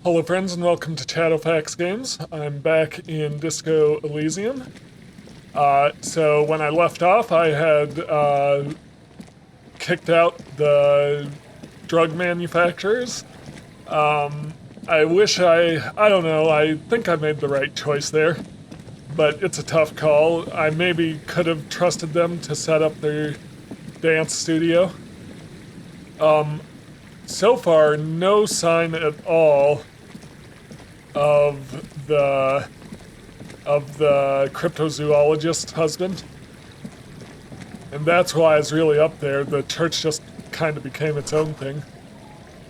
Hello friends and welcome to Shadowfax Games. I'm back in Disco Elysium. So when I left off, I had kicked out the drug manufacturers. I wish I don't know, I think I made the right choice there, but it's a tough call. I maybe could have trusted them to set up their dance studio. So far, no sign at all of the cryptozoologist husband. And that's why I was really up there. The church just kind of became its own thing.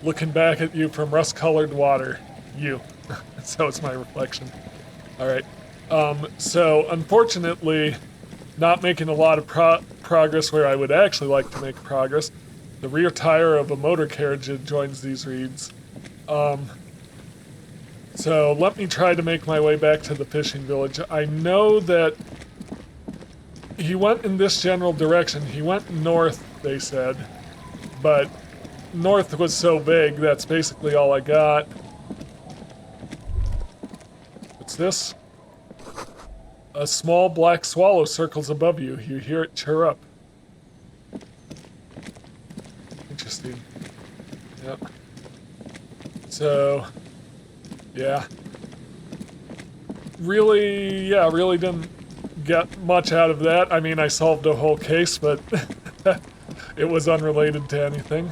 Looking back at you from rust-colored water. You. So it's my reflection. Alright. So, unfortunately, not making a lot of progress where I would actually like to make progress. The rear tire of a motor carriage joins these reeds. So let me try to make my way back to the fishing village. I know that he went in this general direction. He went north, they said. But north was so vague, that's basically all I got. What's this? A small black swallow circles above you. You hear it chirr up. Interesting. Yep. So, yeah. Really didn't get much out of that. I mean, I solved a whole case, but it was unrelated to anything.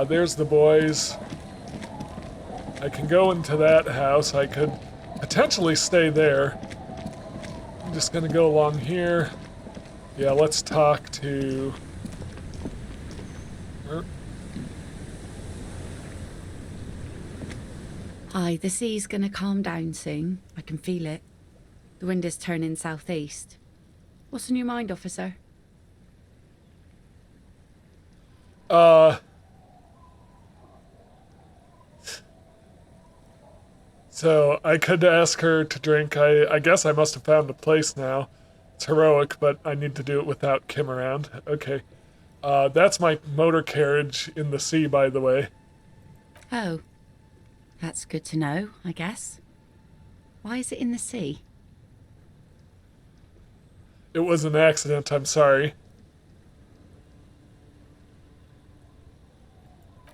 There's the boys. I can go into that house. I could potentially stay there. I'm just gonna go along here. Yeah, let's talk to... Hi, the sea's gonna calm down soon. I can feel it. The wind is turning southeast. What's on your mind, officer? So I could ask her to drink. I guess I must have found a place now. It's heroic, but I need to do it without Kim around. Okay. That's my motor carriage in the sea, by the way. Oh. That's good to know, I guess. Why is it in the sea? It was an accident, I'm sorry.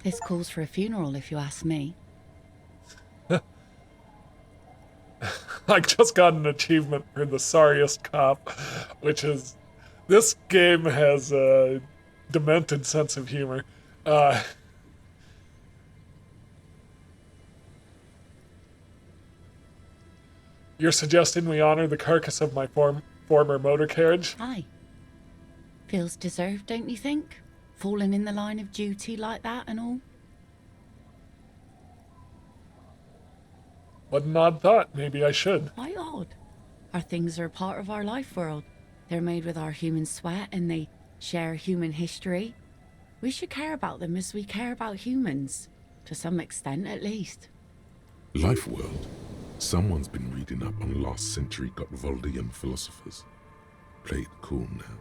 This calls for a funeral, if you ask me. I just got an achievement for the sorriest cop, which is... This game has a demented sense of humor. You're suggesting we honor the carcass of my former motor carriage? Aye. Feels deserved, don't you think? Falling in the line of duty like that and all? What an odd thought. Maybe I should. Why odd? Our things are a part of our life world. They're made with our human sweat and they share human history. We should care about them as we care about humans. To some extent, at least. Life world. Someone's been reading up on last century Gotwaldian philosophers. Play it cool now.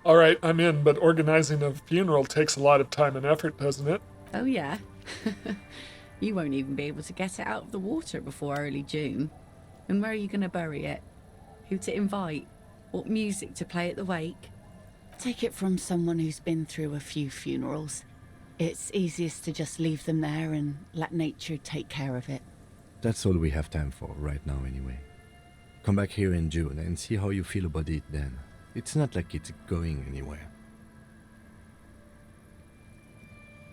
Alright, I'm in, but organizing a funeral takes a lot of time and effort, doesn't it? Oh yeah? You won't even be able to get it out of the water before early June. And where are you going to bury it? Who to invite? What music to play at the wake? Take it from someone who's been through a few funerals. It's easiest to just leave them there and let nature take care of it. That's all we have time for right now anyway. Come back here in June and see how you feel about it then. It's not like it's going anywhere.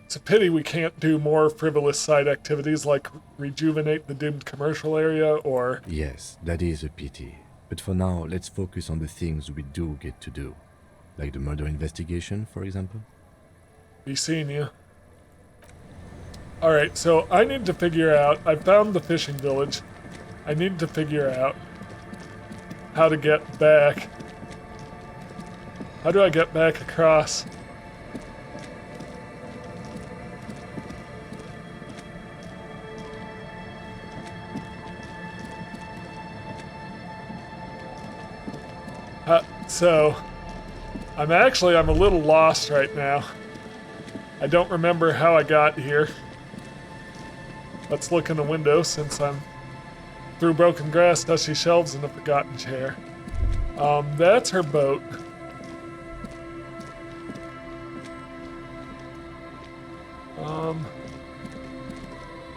It's a pity we can't do more frivolous side activities like rejuvenate the doomed commercial area or... Yes, that is a pity. But for now, let's focus on the things we do get to do. Like the murder investigation, for example. Be seeing you. Alright, so I need to figure out... I found the fishing village. I need to figure out how to get back. How do I get back across? So, I'm a little lost right now. I don't remember how I got here. Let's look in the window since I'm through broken grass, dusty shelves, and a forgotten chair. That's her boat.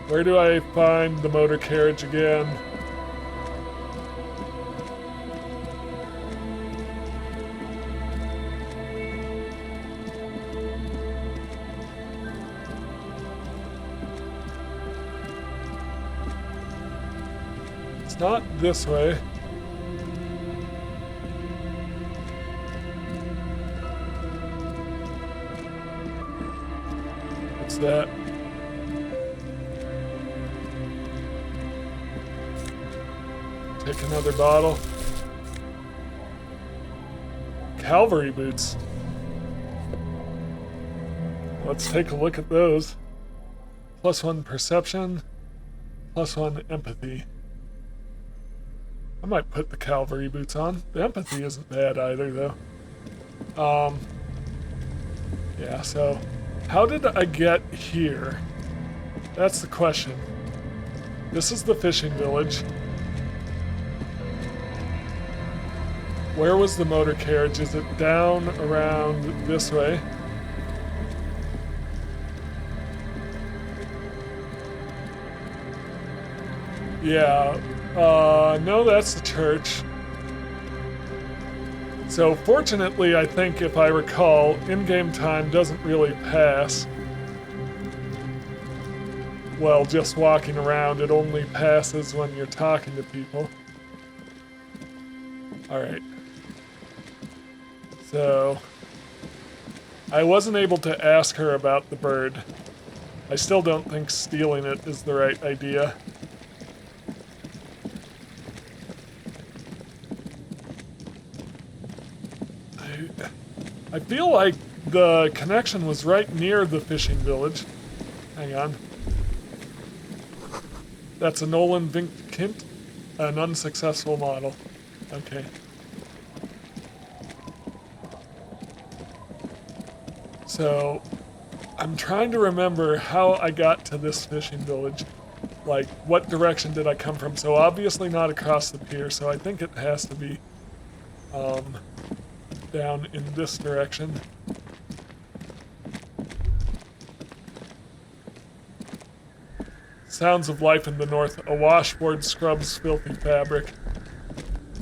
Where do I find the motor carriage again? It's not this way. What's that? Take another bottle. Cavalry boots. Let's take a look at those. +1 perception, +1 empathy. I might put the cavalry boots on. The empathy isn't bad either, though. Yeah, so how did I get here? That's the question. This is the fishing village. Where was the motor carriage? Is it down around this way? Yeah, no, that's the church. So fortunately, I think if I recall, in-game time doesn't really pass. Well, just walking around, it only passes when you're talking to people. Alright. So, I wasn't able to ask her about the bird. I still don't think stealing it is the right idea. I feel like the connection was right near the fishing village. Hang on. That's a Nolan Vinckint, an unsuccessful model. Okay. So, I'm trying to remember how I got to this fishing village. Like, what direction did I come from? So obviously not across the pier, so I think it has to be, down in this direction. Sounds of life in the north. A washboard scrubs filthy fabric.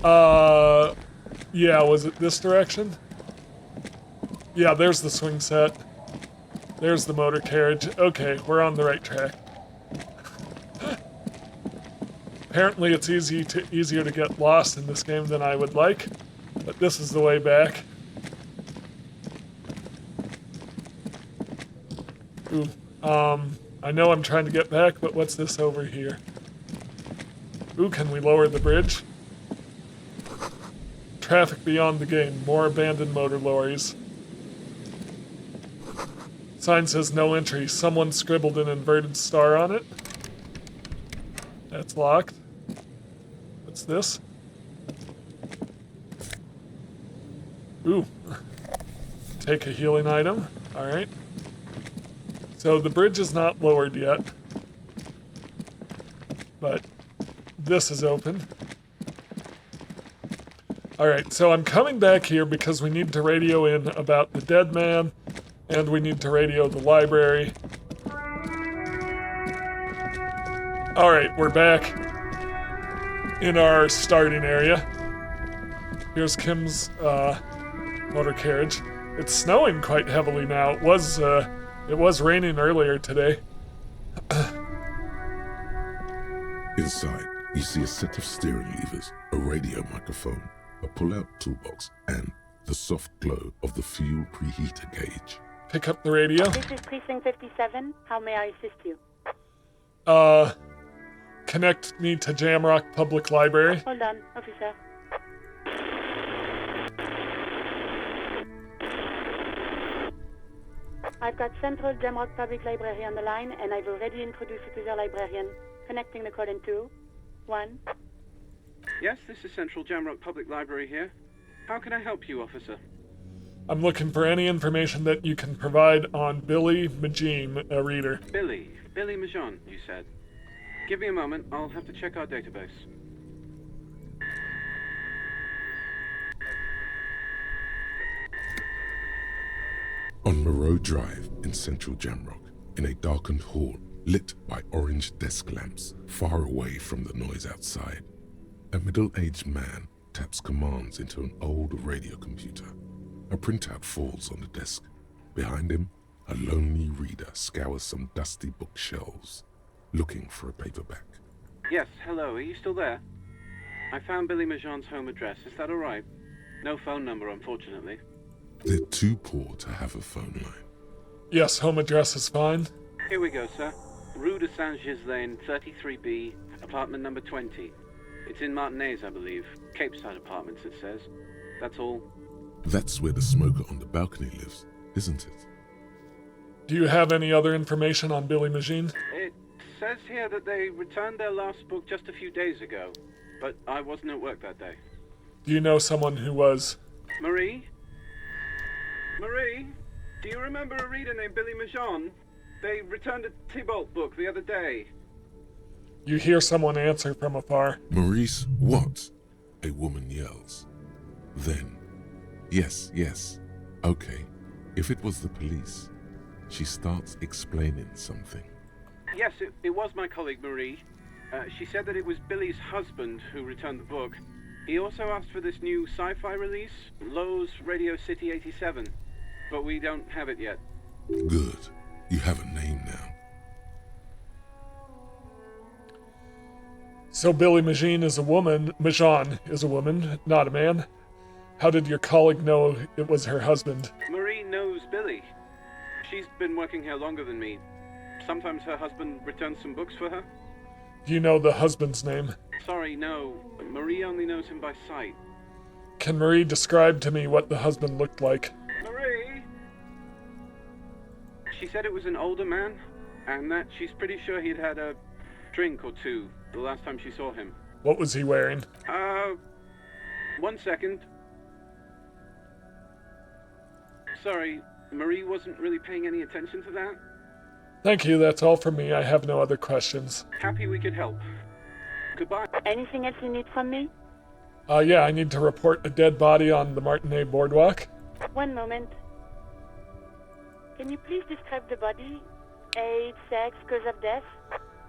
Yeah, was it this direction? Yeah, there's the swing set. There's the motor carriage. Okay, we're on the right track. Apparently it's easier to get lost in this game than I would like, but this is the way back. Ooh, I know I'm trying to get back, but what's this over here? Ooh, can we lower the bridge? Traffic beyond the game. More abandoned motor lorries. Sign says no entry. Someone scribbled an inverted star on it. That's locked. What's this? Ooh. Take a healing item. Alright. So the bridge is not lowered yet. But this is open. Alright, so I'm coming back here because we need to radio in about the dead man, and we need to radio the library. Alright, we're back in our starting area. Here's Kim's motor carriage. It's snowing quite heavily now. It was raining earlier today. Inside, you see a set of steering levers, a radio microphone, a pull-out toolbox, and the soft glow of the fuel preheater gauge. Pick up the radio. This is Precinct 57. How may I assist you? Connect me to Jamrock Public Library. Hold on, officer. I've got Central Jamrock Public Library on the line, and I've already introduced you to their librarian. Connecting the call in 2, 1. Yes, this is Central Jamrock Public Library here. How can I help you, officer? I'm looking for any information that you can provide on Billy Magine, a reader. Billy Majon, you said. Give me a moment, I'll have to check our database. On Moreau Drive in central Jamrock, in a darkened hall lit by orange desk lamps far away from the noise outside, a middle-aged man taps commands into an old radio computer. A printout falls on the desk. Behind him, a lonely reader scours some dusty bookshelves, looking for a paperback. Yes, hello, are you still there? I found Billy Majon's home address, is that alright? No phone number, unfortunately. They're too poor to have a phone line. Yes, home address is fine. Here we go, sir. Rue de Saint-Ghislain, 33B, apartment number 20. It's in Martinez, I believe. Cape Side Apartments, it says. That's all. That's where the smoker on the balcony lives, isn't it? Do you have any other information on Billy Magine? It says here that they returned their last book just a few days ago, but I wasn't at work that day. Do you know someone who was? Marie? Marie? Do you remember a reader named Billy Majon? They returned a Tybalt book the other day. You hear someone answer from afar. Maurice, what? A woman yells. Then, yes, okay, if it was the police, she starts explaining something. Yes, it was my colleague Marie. She said that it was Billy's husband who returned the book. He also asked for this new sci-fi release, Lowe's Radio City 87, but we don't have it yet. Good. You have a name now. So Billy Magine is a woman. Majon is a woman, not a man. How did your colleague know it was her husband? Marie knows Billy. She's been working here longer than me. Sometimes her husband returns some books for her. Do you know the husband's name? Sorry, no. Marie only knows him by sight. Can Marie describe to me what the husband looked like? Marie? She said it was an older man, and that she's pretty sure he'd had a drink or two the last time she saw him. What was he wearing? 1 second. Sorry, Marie wasn't really paying any attention to that. Thank you, that's all from me. I have no other questions. Happy we could help. Goodbye. Anything else you need from me? Yeah, I need to report a dead body on the Martinet boardwalk. One moment. Can you please describe the body? Age, sex, cause of death?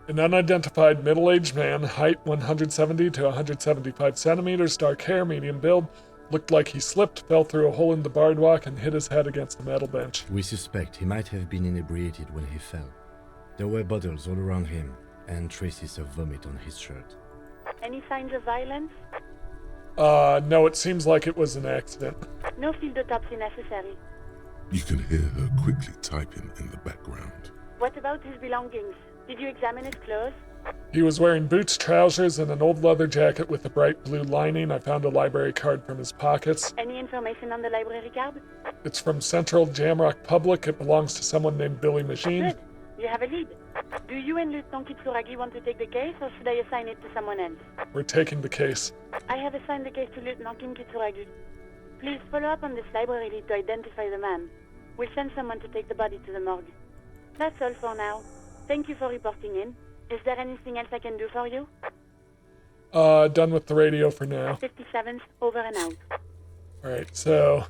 An unidentified middle-aged man, height 170 to 175 centimeters, dark hair, medium build. Looked like he slipped, fell through a hole in the boardwalk, and hit his head against a metal bench. We suspect he might have been inebriated when he fell. There were bottles all around him, and traces of vomit on his shirt. Any signs of violence? No, it seems like it was an accident. No field autopsy necessary. You can hear her quickly typing in the background. What about his belongings? Did you examine his clothes? He was wearing boots, trousers, and an old leather jacket with a bright blue lining. I found a library card from his pockets. Any information on the library card? It's from Central Jamrock Public. It belongs to someone named Billy Magine. Good. You have a lead. Do you and Lieutenant Kitsuragi want to take the case, or should I assign it to someone else? We're taking the case. I have assigned the case to Lieutenant Kitsuragi. Please follow up on this library lead to identify the man. We'll send someone to take the body to the morgue. That's all for now. Thank you for reporting in. Is there anything else I can do for you? Done with the radio for now. 57th, over and out. Alright, so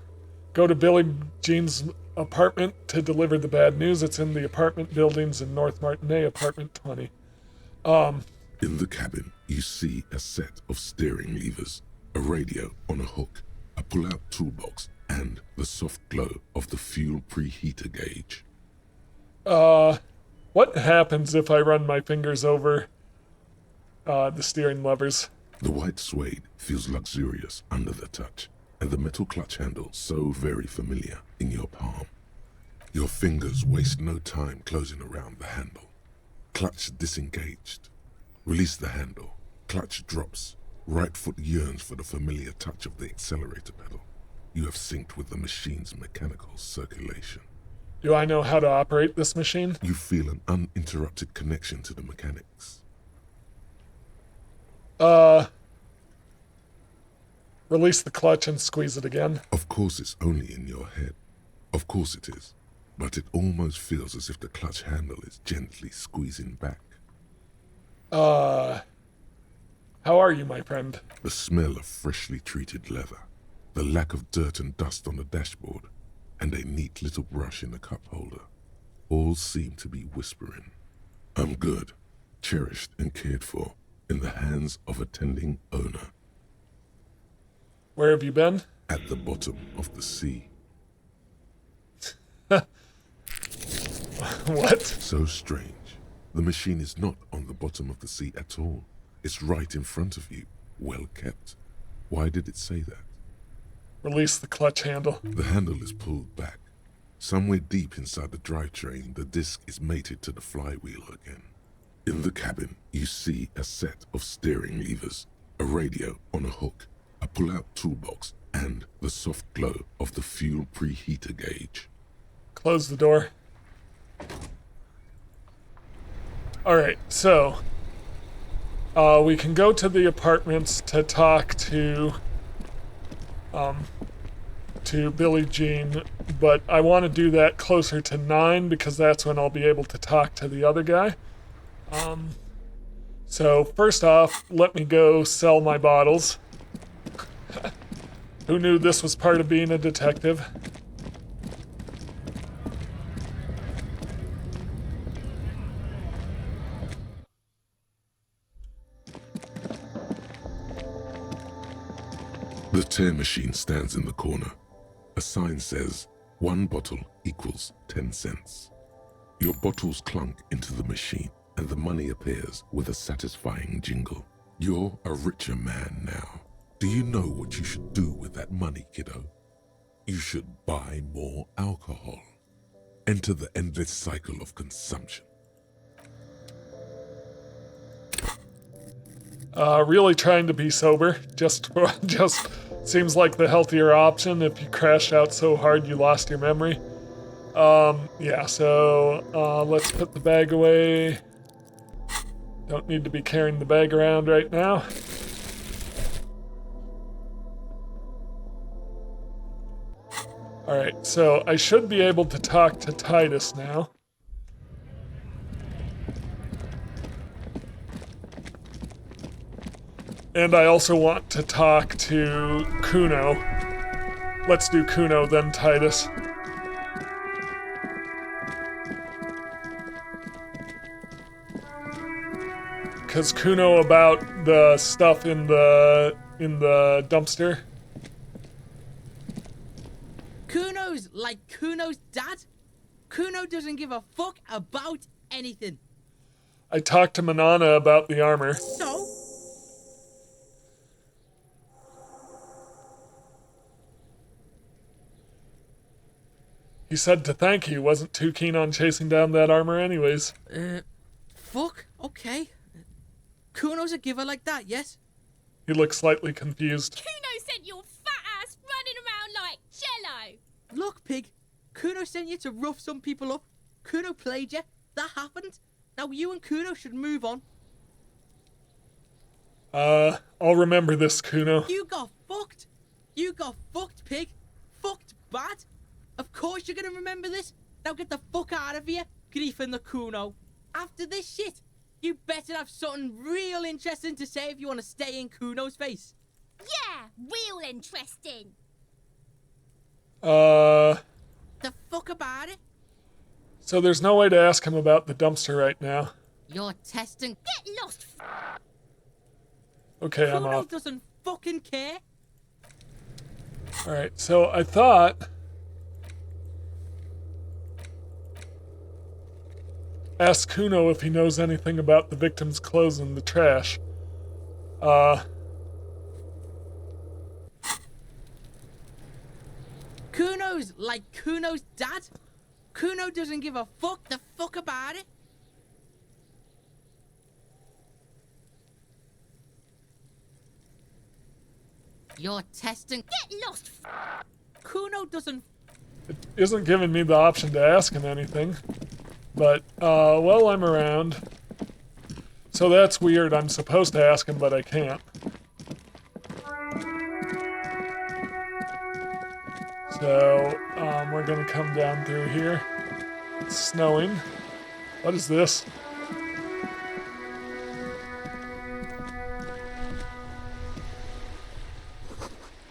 go to Billy Majine's apartment to deliver the bad news. It's in the apartment buildings in North Martinet, apartment 20. In the cabin, you see a set of steering levers, a radio on a hook, a pull-out toolbox, and the soft glow of the fuel preheater gauge. What happens if I run my fingers over the steering levers? The white suede feels luxurious under the touch, and the metal clutch handle so very familiar in your palm. Your fingers waste no time closing around the handle. Clutch disengaged. Release the handle. Clutch drops. Right foot yearns for the familiar touch of the accelerator pedal. You have synced with the machine's mechanical circulation. Do I know how to operate this machine? You feel an uninterrupted connection to the mechanics. Release the clutch and squeeze it again. Of course it's only in your head. Of course it is. But it almost feels as if the clutch handle is gently squeezing back. How are you, my friend? The smell of freshly treated leather, the lack of dirt and dust on the dashboard, and a neat little brush in the cup holder, all seem to be whispering, I'm good, cherished and cared for, in the hands of a tending owner. Where have you been? At the bottom of the sea. What? So strange. The machine is not on the bottom of the sea at all. It's right in front of you, well kept. Why did it say that? Release the clutch handle. The handle is pulled back. Somewhere deep inside the drivetrain, the disc is mated to the flywheel again. In the cabin, you see a set of steering levers, a radio on a hook, a pull-out toolbox, and the soft glow of the fuel preheater gauge. Close the door. Alright, so we can go to the apartments to talk to Billie Jean, but I want to do that closer to 9 because that's when I'll be able to talk to the other guy. So first off, let me go sell my bottles. Who knew this was part of being a detective? The tear machine stands in the corner. A sign says, 1 bottle equals 10 cents. Your bottles clunk into the machine, and the money appears with a satisfying jingle. You're a richer man now. Do you know what you should do with that money, kiddo? You should buy more alcohol. Enter the endless cycle of consumption. Really trying to be sober. Just seems like the healthier option if you crashed out so hard you lost your memory. Yeah, so let's put the bag away. Don't need to be carrying the bag around right now. Alright, so I should be able to talk to Titus now. And I also want to talk to Kuno. Let's do Kuno, then Titus. Because Kuno about the stuff in the dumpster. Kuno's like Kuno's dad. Kuno doesn't give a fuck about anything. I talked to Manana about the armor. So? He said to thank you, wasn't too keen on chasing down that armor anyways. Fuck, okay. Kuno's a giver like that, yes? He looked slightly confused. Kuno sent your fat ass running around like jello. Look, pig. Kuno sent you to rough some people up. Kuno played you. That happened. Now you and Kuno should move on. I'll remember this, Kuno. You got fucked. You got fucked, pig. Fucked bad. Of course you're gonna remember this. Now get the fuck out of here, Grief and the Kuno. After this shit, you better have something real interesting to say if you want to stay in Kuno's face. Yeah, real interesting. The fuck about it? So there's no way to ask him about the dumpster right now. You're testing. Get lost. Okay, I'm Kuno off. doesn't fucking care. Alright, so I thought... Ask Kuno if he knows anything about the victim's clothes in the trash. Kuno's like Kuno's dad. Kuno doesn't give a fuck about it. You're testing. Get lost. Kuno doesn't. It isn't giving me the option to ask him anything. But, while I'm around... So that's weird. I'm supposed to ask him, but I can't. So, we're gonna come down through here. It's snowing. What is this?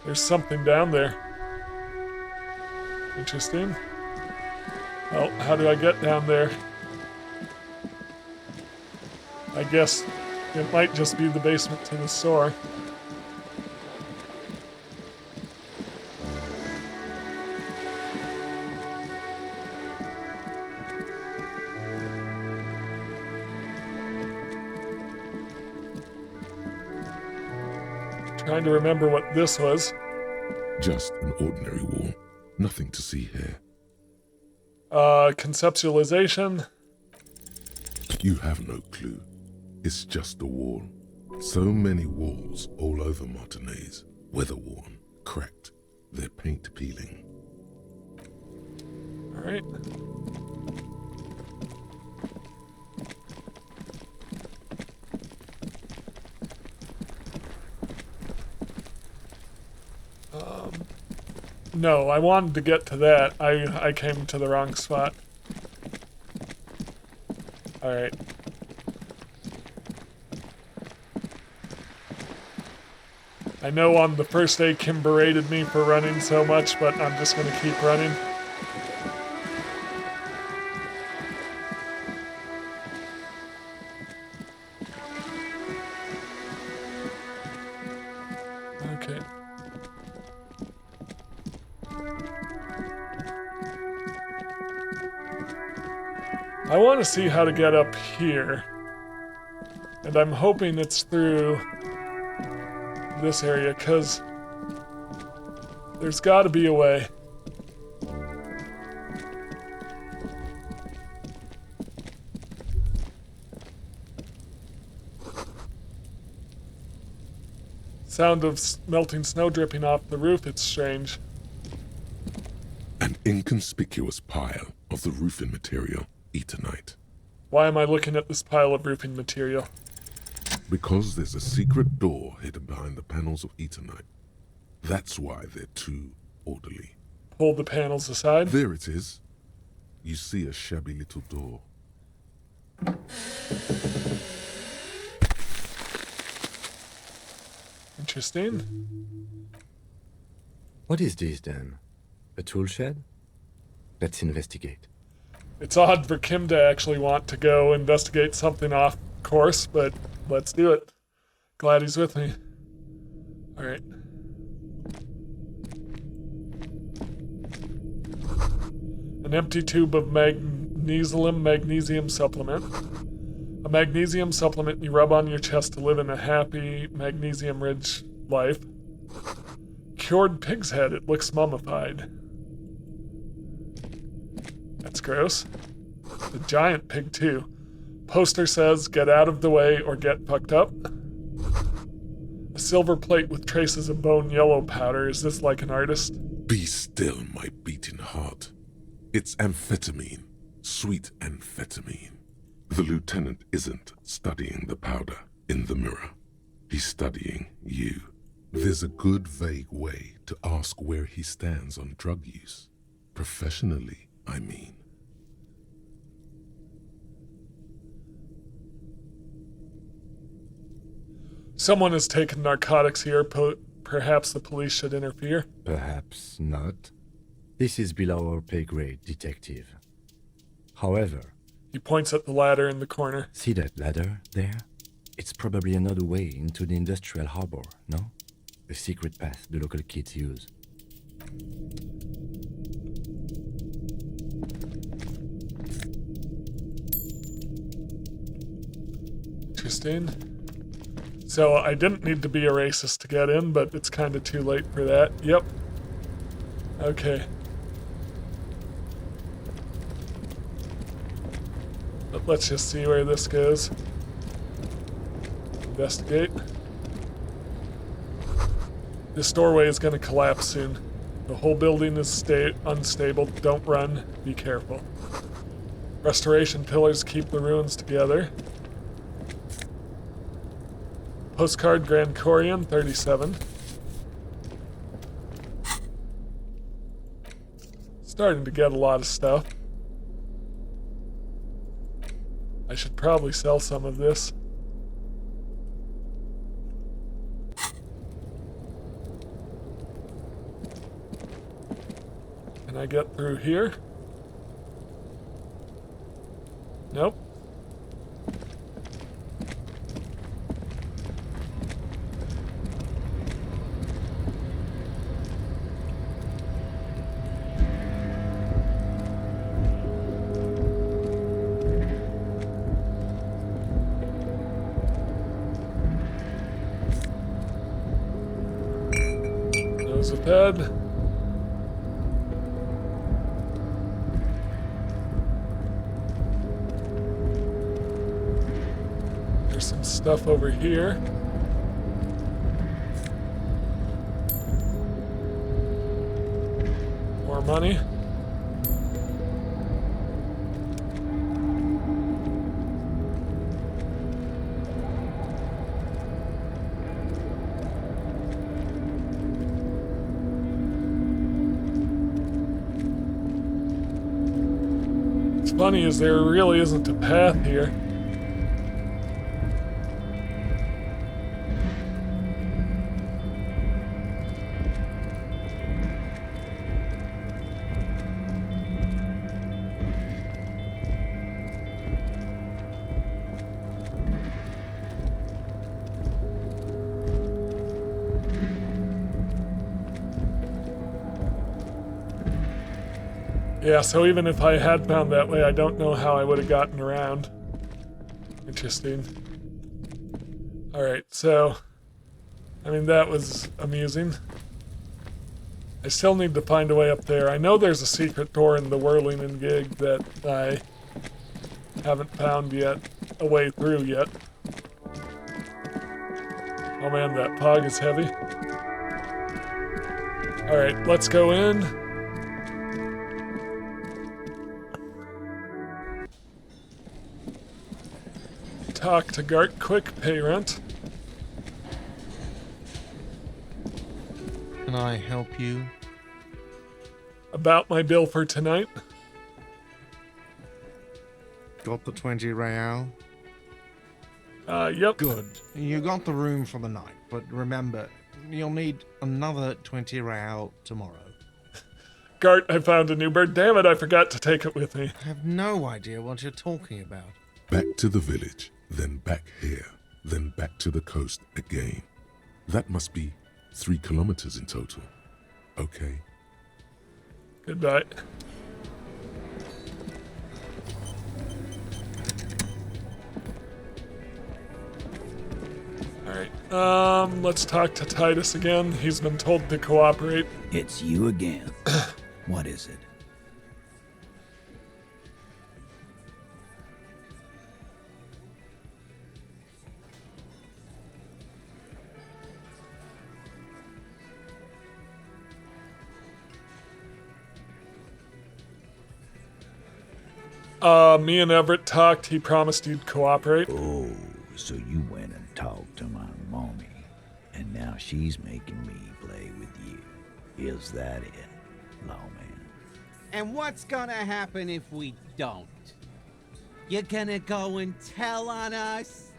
There's something down there. Interesting. Well, how do I get down there? I guess it might just be the basement to the store. Trying to remember what this was. Just an ordinary wall. Nothing to see here. Conceptualization. You have no clue. It's just a wall. So many walls all over Martinez. Weather-worn, cracked, their paint peeling. All right. No, I wanted to get to that. I came to the wrong spot. All right. I know on the first day Kim berated me for running so much, but I'm just gonna keep running. Okay. I want to see how to get up here. And I'm hoping it's through this area, because there's got to be a way. Sound of melting snow dripping off the roof, it's strange. An inconspicuous pile of the roofing material, Eternite. Why am I looking at this pile of roofing material? Because there's a secret door hidden behind the panels of Eternite. That's why they're too orderly. Pull the panels aside. There it is. You see a shabby little door. Interesting. What is this then? A tool shed? Let's investigate. It's odd for Kim to actually want to go investigate something off course, but let's do it. Glad he's with me. All right. An empty tube of magnesium supplement. A magnesium supplement you rub on your chest to live in a happy, magnesium-rich life. Cured pig's head. It looks mummified. That's gross. The giant pig, too. Poster says, get out of the way or get fucked up. A silver plate with traces of bone yellow powder. Is this like an artist? Be still, my beating heart. It's amphetamine. Sweet amphetamine. The lieutenant isn't studying the powder in the mirror. He's studying you. There's a good vague way to ask where he stands on drug use. Professionally, I mean. Someone has taken narcotics here. Perhaps the police should interfere. Perhaps not. This is below our pay grade, detective. However... He points at the ladder in the corner. See that ladder there? It's probably another way into the industrial harbor, no? A secret path the local kids use. Interesting. So I didn't need to be a racist to get in, but it's kind of too late for that. Yep. Okay. But let's just see where this goes. Investigate. This doorway is going to collapse soon. The whole building is unstable. Don't run. Be careful. Restoration pillars keep the ruins together. Postcard Grand Corian, 37. starting to get a lot of stuff. I should probably sell some of this. Can I get through here? Nope. Nose of bed. There's some stuff over here. More money. What's funny is there really isn't a path here. Yeah, so even if I had found that way, I don't know how I would have gotten around. Interesting. Alright, so... I mean, that was amusing. I still need to find a way up there. I know there's a secret door in the Whirling and Gig that I haven't found yet, a way through yet. Oh man, that fog is heavy. Alright, let's go in. Talk to Gart quick, pay rent. Can I help you? About my bill for tonight. Got the 20 real? Yep. Good. You got the room for the night, but remember, you'll need another 20 real tomorrow. Gart, I found a new bird. Damn it, I forgot to take it with me. I have no idea what you're talking about. Back to the village, then back here, then back to the coast again. That must be 3 kilometers in total. Okay. Goodbye. Alright, let's talk to Titus again. He's been told to cooperate. It's you again. What is it? Me and Everett talked. He promised he'd cooperate. Oh, so you went and talked to my mommy, and now she's making me play with you. Is that it, lawman? And what's gonna happen if we don't? You're gonna go and tell on us?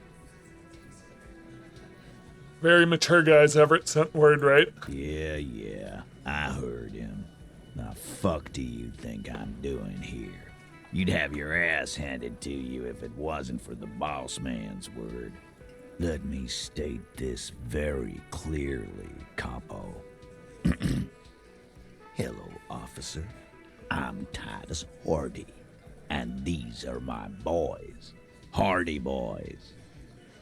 Very mature guys. Everett sent word, right? Yeah, I heard him. Now fuck do you think I'm doing here? You'd have your ass handed to you if it wasn't for the boss man's word. Let me state this very clearly, capo. Hello, officer. I'm Titus Hardy, and these are my boys. Hardy boys.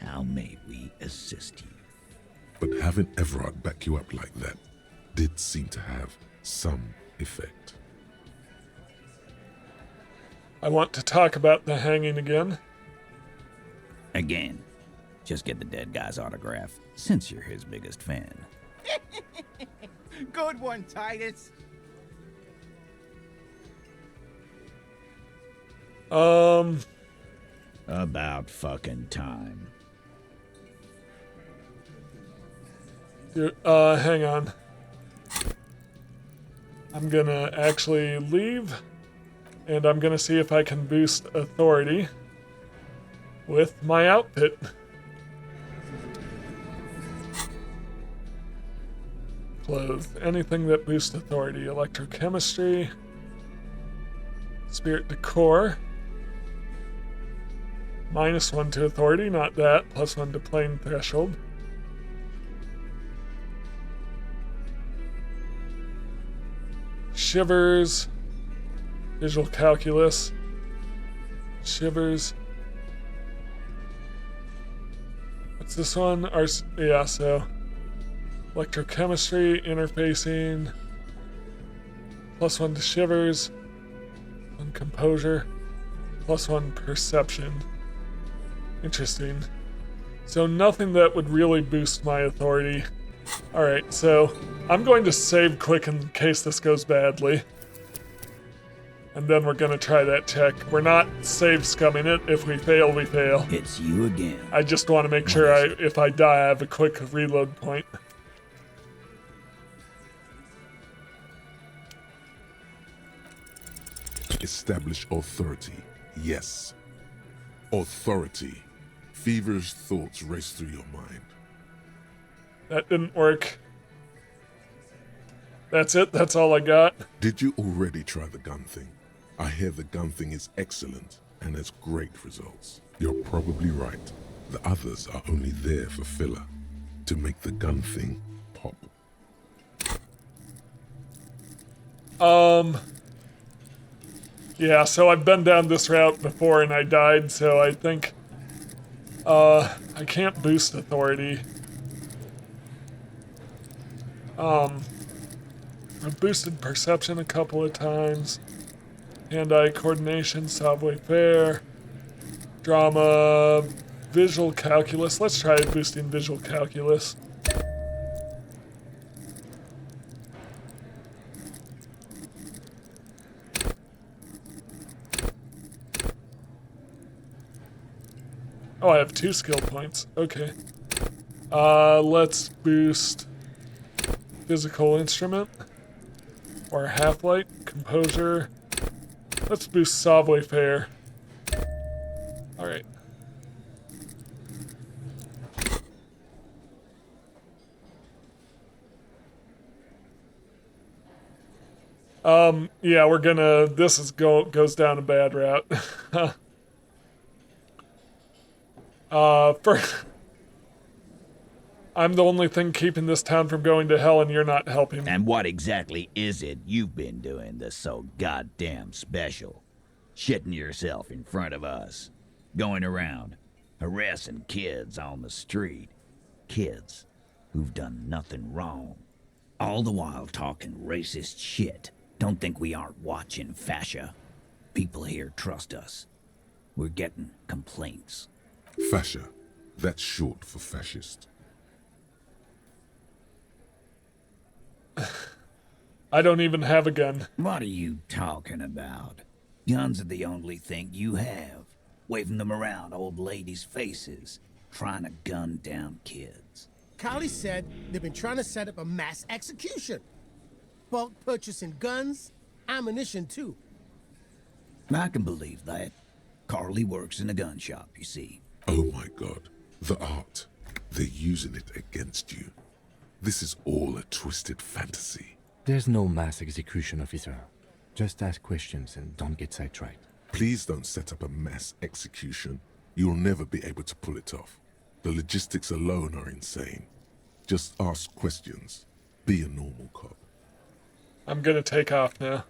How may we assist you? But having Everard back you up like that did seem to have some effect. I want to talk about the hanging again. Again, just get the dead guy's autograph, since you're his biggest fan. Good one, Titus. About fucking time. Dude, hang on. I'm gonna actually leave, and I'm gonna see if I can boost authority with my outfit. Clothes. Anything that boosts authority. Electrochemistry. Spirit decor. -1 to authority, not that. +1 to plane threshold. Shivers. Visual calculus. Shivers. What's this one? Yeah, so electrochemistry, interfacing, +1 to shivers, 1 composure, +1 perception. Interesting. So nothing that would really boost my authority. Alright, so I'm going to save quick in case this goes badly. And then we're gonna try that check. We're not save scumming it. If we fail, we fail. It's you again. I just want to make sure if I die, I have a quick reload point. Establish authority. Yes. Authority. Feverish thoughts race through your mind. That didn't work. That's it? That's all I got? Did you already try the gun thing? I hear the gun thing is excellent and has great results. You're probably right. The others are only there for filler, to make the gun thing pop. Yeah, so I've been down this route before and I died, so I think, I can't boost authority. I've boosted perception a couple of times. Hand-eye coordination, savoir-faire, drama, visual calculus. Let's try boosting visual calculus. Oh, I have 2 skill points. Okay. Let's boost physical instrument or half-light, composure. Let's boost savoir-faire. Alright. Yeah, we're gonna, goes down a bad route. I'm the only thing keeping this town from going to hell and you're not helping. And what exactly is it you've been doing that's so goddamn special? Shitting yourself in front of us. Going around, harassing kids on the street. Kids who've done nothing wrong. All the while talking racist shit. Don't think we aren't watching, fascia. People here trust us. We're getting complaints. Fascia. That's short for fascist. I don't even have a gun. What are you talking about? Guns are the only thing you have. Waving them around old ladies' faces. Trying to gun down kids. Collie said they've been trying to set up a mass execution. Bulk purchasing guns, ammunition too. I can believe that. Carly works in a gun shop, you see. Oh my god. The art. They're using it against you. This is all a twisted fantasy. There's no mass execution, officer. Just ask questions and don't get sidetracked. Please don't set up a mass execution. You'll never be able to pull it off. The logistics alone are insane. Just ask questions. Be a normal cop. I'm gonna take off now.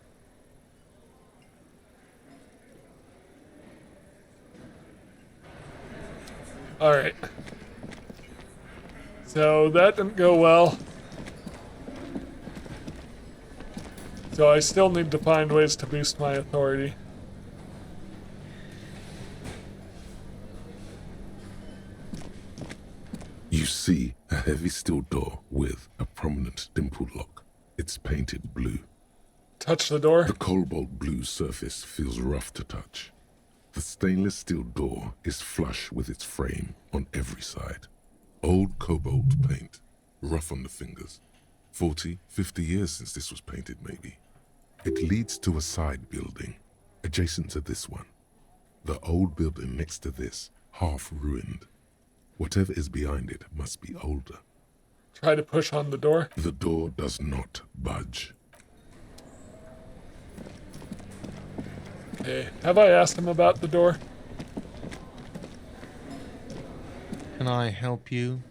Alright. So that didn't go well. So I still need to find ways to boost my authority. You see a heavy steel door with a prominent dimpled lock. It's painted blue. Touch the door? The cobalt blue surface feels rough to touch. The stainless steel door is flush with its frame on every side. Old cobalt paint, rough on the fingers. 40, 50 years since this was painted, maybe. It leads to a side building, adjacent to this one. The old building next to this, half ruined. Whatever is behind it must be older. Try to push on the door. The door does not budge. Okay, have I asked him about the door? Can I help you?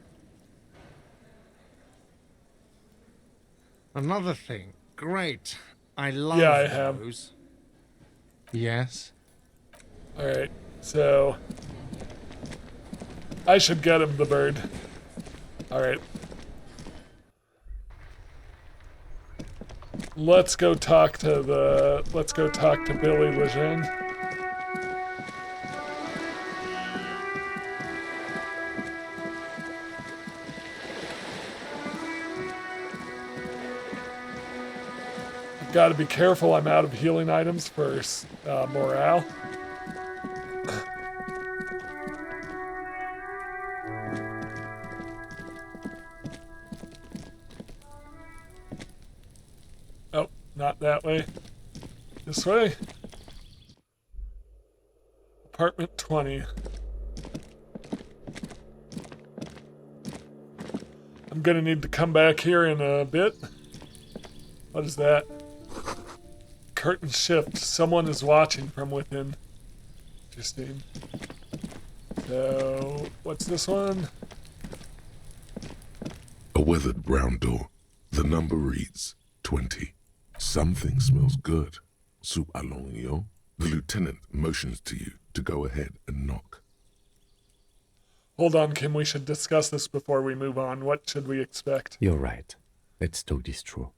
Another thing. Great. I love Yeah, I have. those. Yes. Alright, so... I should get him the bird. Alright. Let's go talk to Billy Lejeune. I've got to be careful, I'm out of healing items for morale. Oh, not that way. This way. Apartment 20. I'm gonna need to come back here in a bit. What is that? Curtain shift. Someone is watching from within. Interesting. So, what's this one? A weathered brown door. The number reads 20. Something smells good. Soup allongio. The lieutenant motions to you to go ahead and knock. Hold on, Kim. We should discuss this before we move on. What should we expect? You're right. Let's talk this through.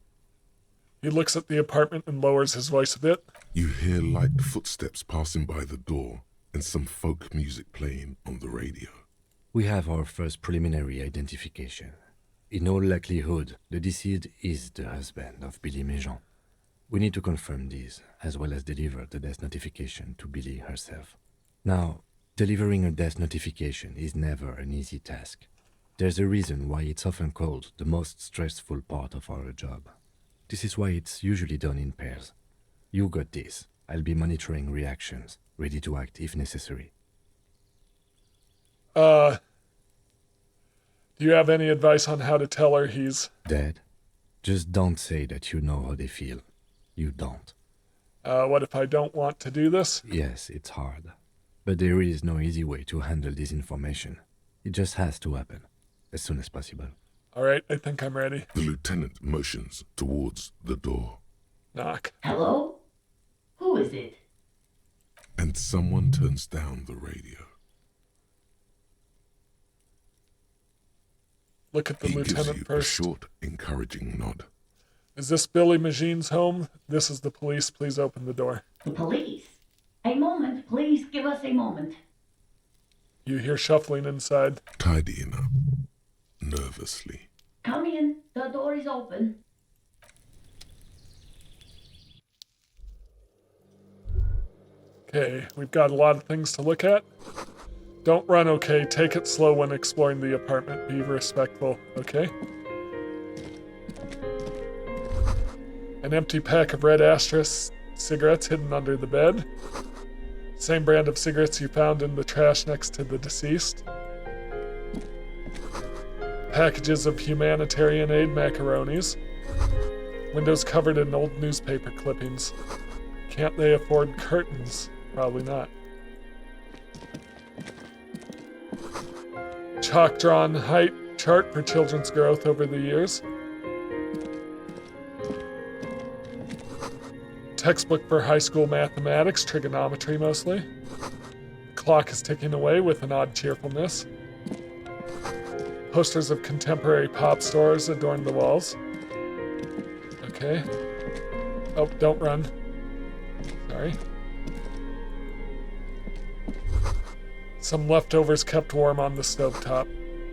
He looks at the apartment and lowers his voice a bit. You hear light footsteps passing by the door and some folk music playing on the radio. We have our first preliminary identification. In all likelihood, the deceased is the husband of Billy Méjean. We need to confirm this, as well as deliver the death notification to Billy herself. Now, delivering a death notification is never an easy task. There's a reason why it's often called the most stressful part of our job. This is why it's usually done in pairs. You got this. I'll be monitoring reactions, ready to act if necessary. Do you have any advice on how to tell her he's... Dead? Just don't say that you know how they feel. You don't. What if I don't want to do this? Yes, it's hard. But there is no easy way to handle this information. It just has to happen, as soon as possible. Alright, I think I'm ready. The lieutenant motions towards the door. Knock. Hello? Who is it? And someone turns down the radio. Look at the He gives lieutenant you first. a short, encouraging nod. Is this Billy Méjean's home? This is the police. Please open the door. The police? A moment, please give us a moment. You hear shuffling inside. Tidying up, nervously. Come in, the door is open. Okay, we've got a lot of things to look at. Don't run, okay? Take it slow when exploring the apartment. Be respectful, okay? An empty pack of red Astra cigarettes hidden under the bed. Same brand of cigarettes you found in the trash next to the deceased. Packages of humanitarian aid macaronis. Windows covered in old newspaper clippings. Can't they afford curtains? Probably not. Chalk-drawn height chart for children's growth over the years. Textbook for high school mathematics, trigonometry mostly. Clock is ticking away with an odd cheerfulness. Posters of contemporary pop stars adorn the walls. Okay. Oh, don't run. Sorry. Some leftovers kept warm on the stovetop.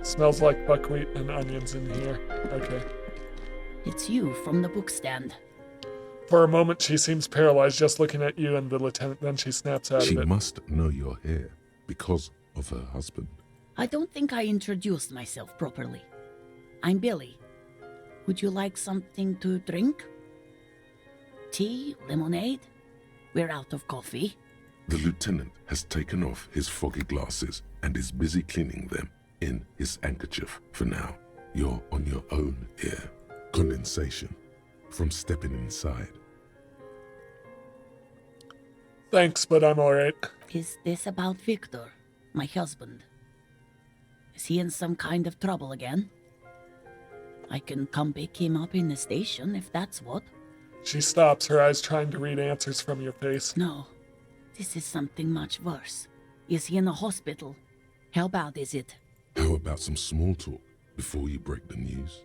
Smells like buckwheat and onions in here. Okay. It's you from the book stand. For a moment, she seems paralyzed just looking at you and the lieutenant. Then she snaps out She of it. must know you're here because of her husband. I don't think I introduced myself properly. I'm Billy. Would you like something to drink? Tea? Lemonade? We're out of coffee. The lieutenant has taken off his foggy glasses and is busy cleaning them in his handkerchief for now. You're on your own here. Condensation from stepping inside. Thanks, but I'm alright. Is this about Victor, my husband? Is he in some kind of trouble again? I can come pick him up in the station if that's what. She stops, her eyes trying to read answers from your face. No, this is something much worse. Is he in a hospital? How bad is it? How about some small talk before you break the news?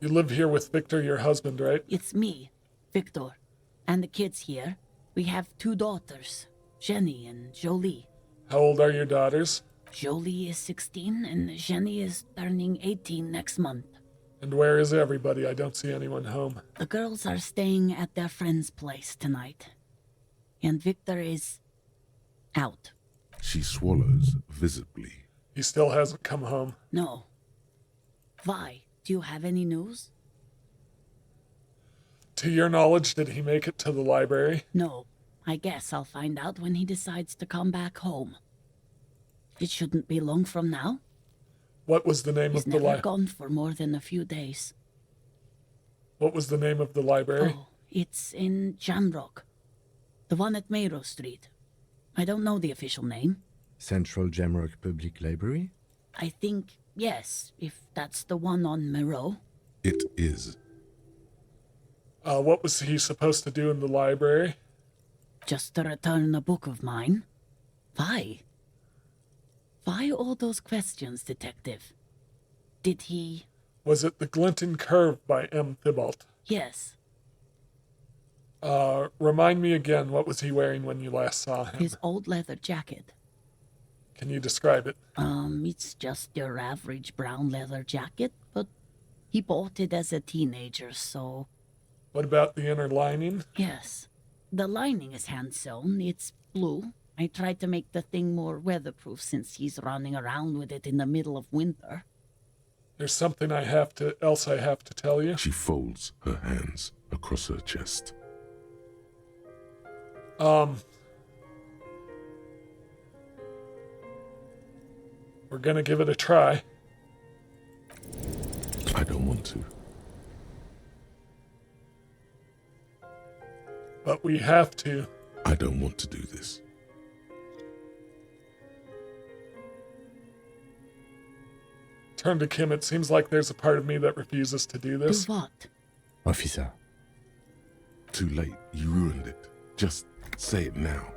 You live here with Victor, your husband, right? It's me, Victor, and the kids here. We have 2 daughters, Jenny and Jolie. How old are your daughters? Jolie is 16 and Jenny is turning 18 next month. And where is everybody? I don't see anyone home. The girls are staying at their friend's place tonight. And Victor is out. She swallows visibly. He still hasn't come home. No. Why? Do you have any news? To your knowledge, did he make it to the library? No. I guess I'll find out when he decides to come back home. It shouldn't be long from now. What was the name He's of the never library? gone for more than a few days. What was the name of the library? Oh, it's in Jamrock. The one at Mayrow Street. I don't know the official name. Central Jamrock Public Library? I think, yes, if that's the one on Mayrow. It is. What was he supposed to do in the library? Just to return a book of mine. Why? Why all those questions, Detective? Did he... Was it The Glinting Curve by M. Thibault? Yes. Remind me again, what was he wearing when you last saw him? His old leather jacket. Can you describe it? It's just your average brown leather jacket, but he bought it as a teenager, so... What about the inner lining? Yes. The lining is hand-sewn. It's blue. I tried to make the thing more weatherproof since he's running around with it in the middle of winter. There's something else I have to tell you. She folds her hands across her chest. We're gonna give it a try. I don't want to. But we have to. I don't want to do this. Turn to Kim. It seems like there's a part of me that refuses to do this. Do what? Officer. Too late. You ruined it. Just say it now.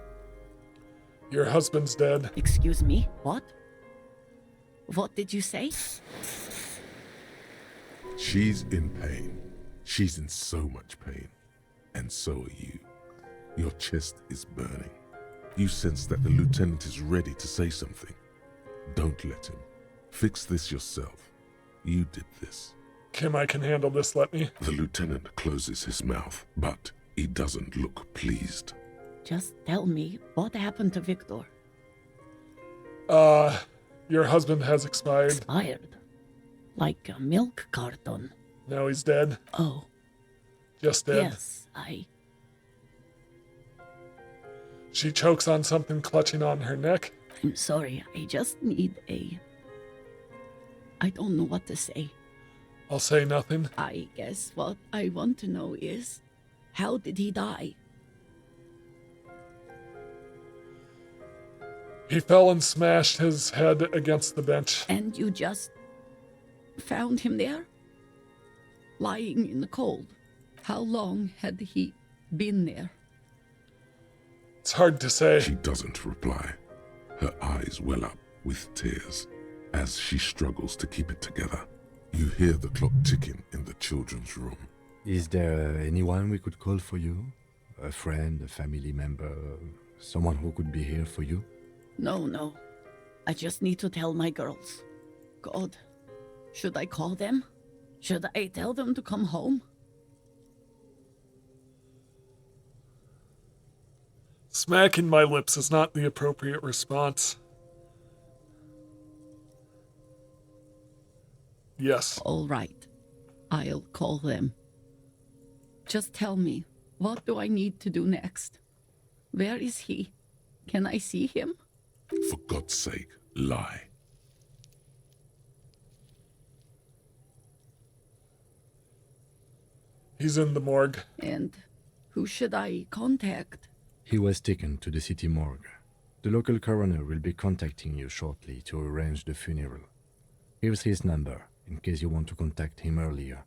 Your husband's dead. Excuse me? What? What did you say? She's in pain. She's in so much pain. And so are you. Your chest is burning. You sense that the lieutenant is ready to say something. Don't let him. Fix this yourself. You did this. Kim, I can handle this, let me. The lieutenant closes his mouth, but he doesn't look pleased. Just tell me, what happened to Victor? Your husband has expired. Expired? Like a milk carton? Now he's dead. Oh. Just dead. Yes, She chokes on something clutching on her neck. I'm sorry, I just need I don't know what to say. I'll say nothing. I guess what I want to know is, how did he die? He fell and smashed his head against the bench. And you just found him there? Lying in the cold? How long had he been there? It's hard to say. She doesn't reply. Her eyes well up with tears as she struggles to keep it together. You hear the clock ticking in the children's room. Is there anyone we could call for you? A friend, a family member, someone who could be here for you? No. I just need to tell my girls. God, should I call them? Should I tell them to come home? Smacking my lips is not the appropriate response. Yes. All right. I'll call them. Just tell me, what do I need to do next? Where is he? Can I see him? For God's sake, lie. He's in the morgue. And who should I contact? He was taken to the city morgue. The local coroner will be contacting you shortly to arrange the funeral. Here's his number, in case you want to contact him earlier.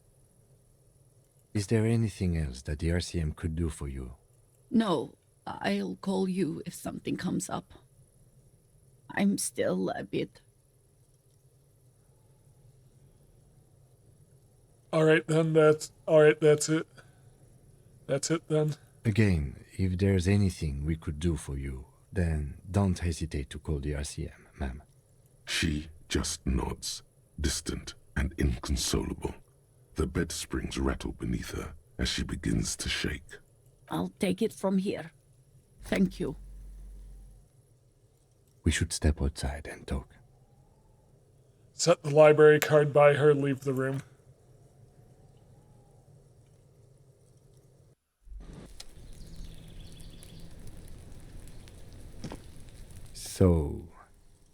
Is there anything else that the RCM could do for you? No, I'll call you if something comes up. I'm still a bit... Alright then, that's it. That's it then. Again, if there's anything we could do for you, then don't hesitate to call the RCM, ma'am. She just nods, distant and inconsolable. The bed springs rattle beneath her as she begins to shake. I'll take it from here. Thank you. We should step outside and talk. Set the library card by her, leave the room. So,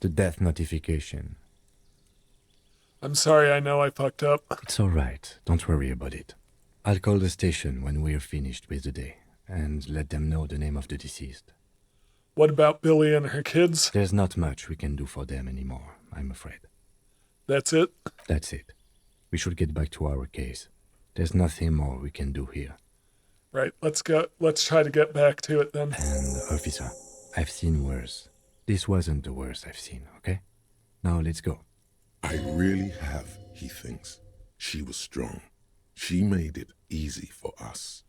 the death notification. I'm sorry, I know I fucked up. It's all right. Don't worry about it. I'll call the station when we're finished with the day and let them know the name of the deceased. What about Billy and her kids? There's not much we can do for them anymore, I'm afraid. That's it? That's it. We should get back to our case. There's nothing more we can do here. Right, let's go. Let's try to get back to it then. And, officer, I've seen worse. This wasn't the worst I've seen, okay? Now let's go. I really have, he thinks. She was strong. She made it easy for us.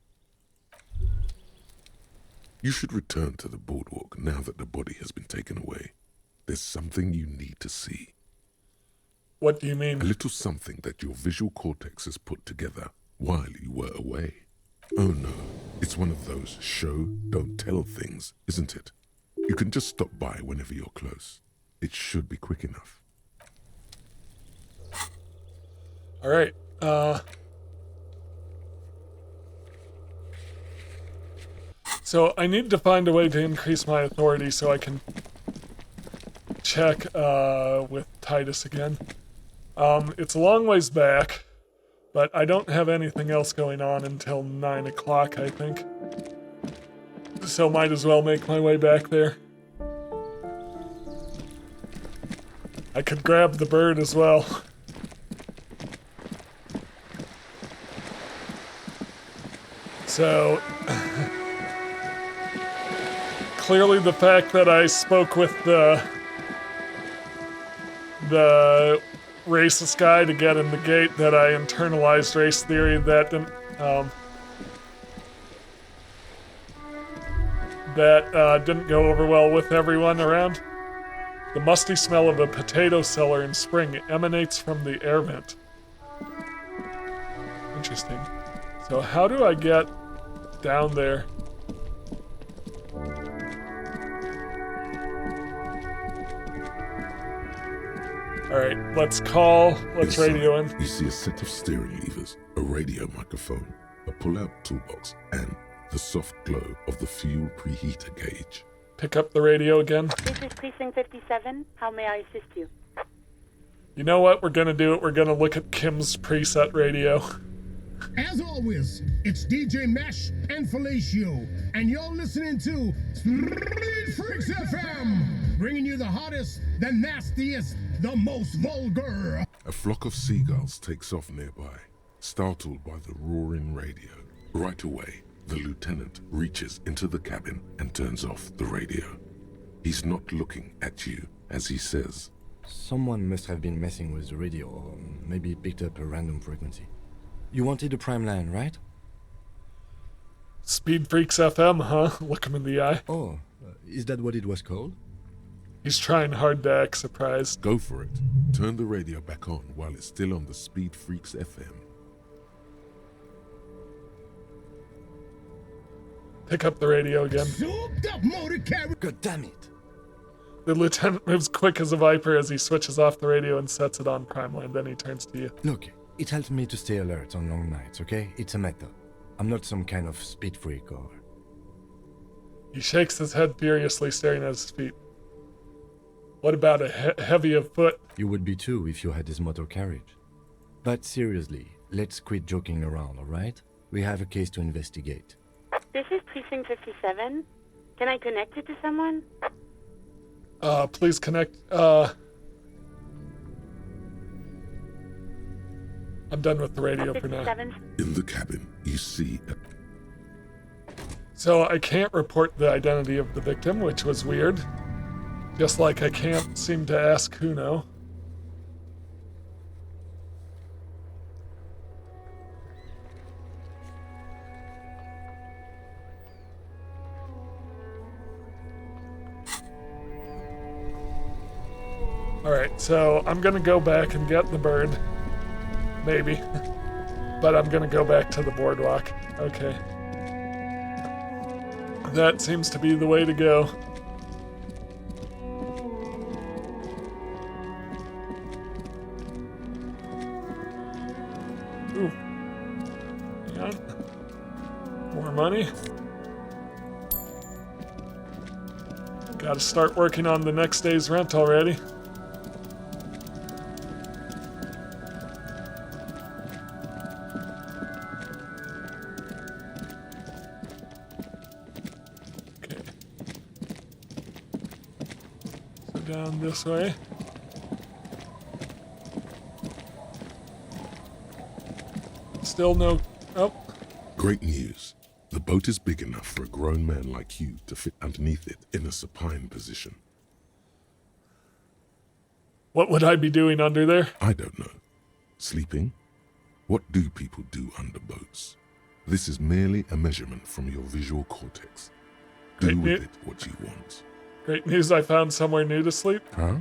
You should return to the boardwalk now that the body has been taken away. There's something you need to see. What do you mean? A little something that your visual cortex has put together while you were away. Oh no, it's one of those show, don't tell things, isn't it? You can just stop by whenever you're close. It should be quick enough. Alright, so I need to find a way to increase my authority so I can check, with Titus again. It's a long ways back, but I don't have anything else going on until 9 o'clock, I think. So might as well make my way back there. I could grab the bird as well. So, clearly the fact that I spoke with the racist guy to get in the gate, that I internalized race theory, that didn't, didn't go over well with everyone around. The musty smell of a potato cellar in spring emanates from the air vent. Interesting. So how do I get down there? Alright, let's radio in. You see a set of steering levers, a radio microphone, a pull-out toolbox, and the soft glow of the fuel preheater gauge. Pick up the radio again. This is Precinct 57. How may I assist you? You know what? We're gonna do it. We're gonna look at Kim's preset radio. As always, it's DJ Mesh and Felicio, and you're listening to Street Freaks FM, bringing you the hottest, the nastiest, the most vulgar. A flock of seagulls takes off nearby, startled by the roaring radio. Right away, the lieutenant reaches into the cabin and turns off the radio. He's not looking at you as he says, Someone must have been messing with the radio, or maybe picked up a random frequency. You wanted a prime line, right? Speed Freaks FM, huh? Look him in the eye. Oh, is that what it was called? He's trying hard to act surprised. Go for it. Turn the radio back on while it's still on the Speed Freaks FM. Pick up the radio again. Souped up motor carrier. God damn it. The lieutenant moves quick as a viper as he switches off the radio and sets it on prime line. Then he turns to you. Look, it helps me to stay alert on long nights, okay? It's a method. I'm not some kind of speed freak or... He shakes his head furiously, staring at his feet. What about a heavy of foot? You would be too if you had this motor carriage. But seriously, let's quit joking around, alright? We have a case to investigate. This is Precinct 57. Can I connect you to someone? Please connect, I'm done with the radio for now. In the cabin, you see a... So I can't report the identity of the victim, which was weird. Just like I can't seem to ask Kuno. Alright, so I'm gonna go back and get the bird. Maybe. But I'm gonna go back to the boardwalk. Okay. That seems to be the way to go. Ooh. Hang on. More money. Gotta start working on the next day's rent already. Down this way. Still no... Oh. Great news. The boat is big enough for a grown man like you to fit underneath it in a supine position. What would I be doing under there? I don't know. Sleeping? What do people do under boats? This is merely a measurement from your visual cortex. Do with it what you want. Great news, I found somewhere new to sleep. Huh?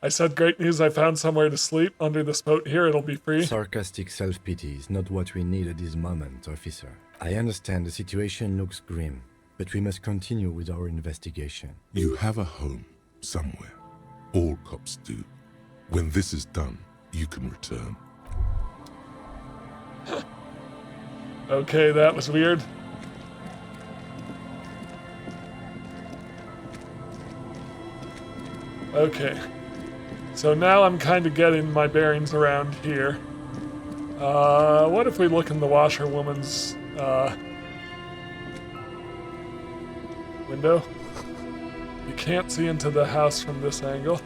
I said great news, I found somewhere to sleep. Under this boat here, it'll be free. Sarcastic self-pity is not what we need at this moment, officer. I understand the situation looks grim, but we must continue with our investigation. You have a home somewhere. All cops do. When this is done, you can return. Okay, that was weird. Okay. So now I'm kind of getting my bearings around here. What if we look in the washerwoman's, window? You can't see into the house from this angle.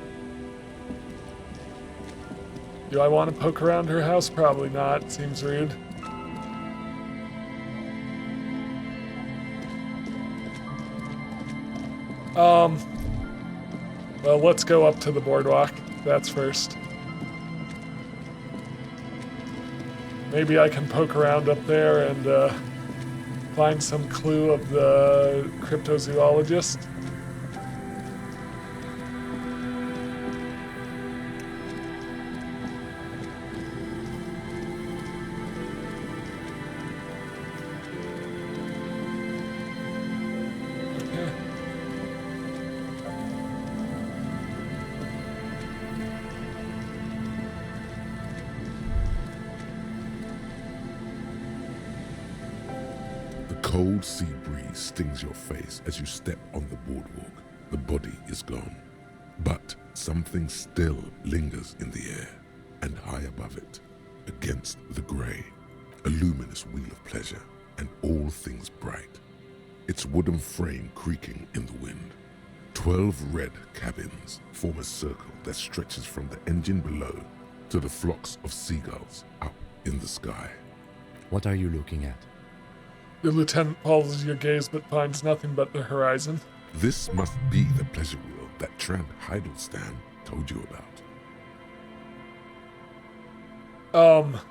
Do I want to poke around her house? Probably not. Seems rude. Well, let's go up to the boardwalk. That's first. Maybe I can poke around up there and find some clue of the cryptozoologist. Cold sea breeze stings your face as you step on the boardwalk. The body is gone, but something still lingers in the air, and high above it, against the grey, a luminous wheel of pleasure, and all things bright. Its wooden frame creaking in the wind. 12 red cabins form a circle that stretches from the engine below to the flocks of seagulls up in the sky. What are you looking at? The lieutenant follows your gaze but finds nothing but the horizon. This must be the pleasure wheel that Trent Heidelstein told you about.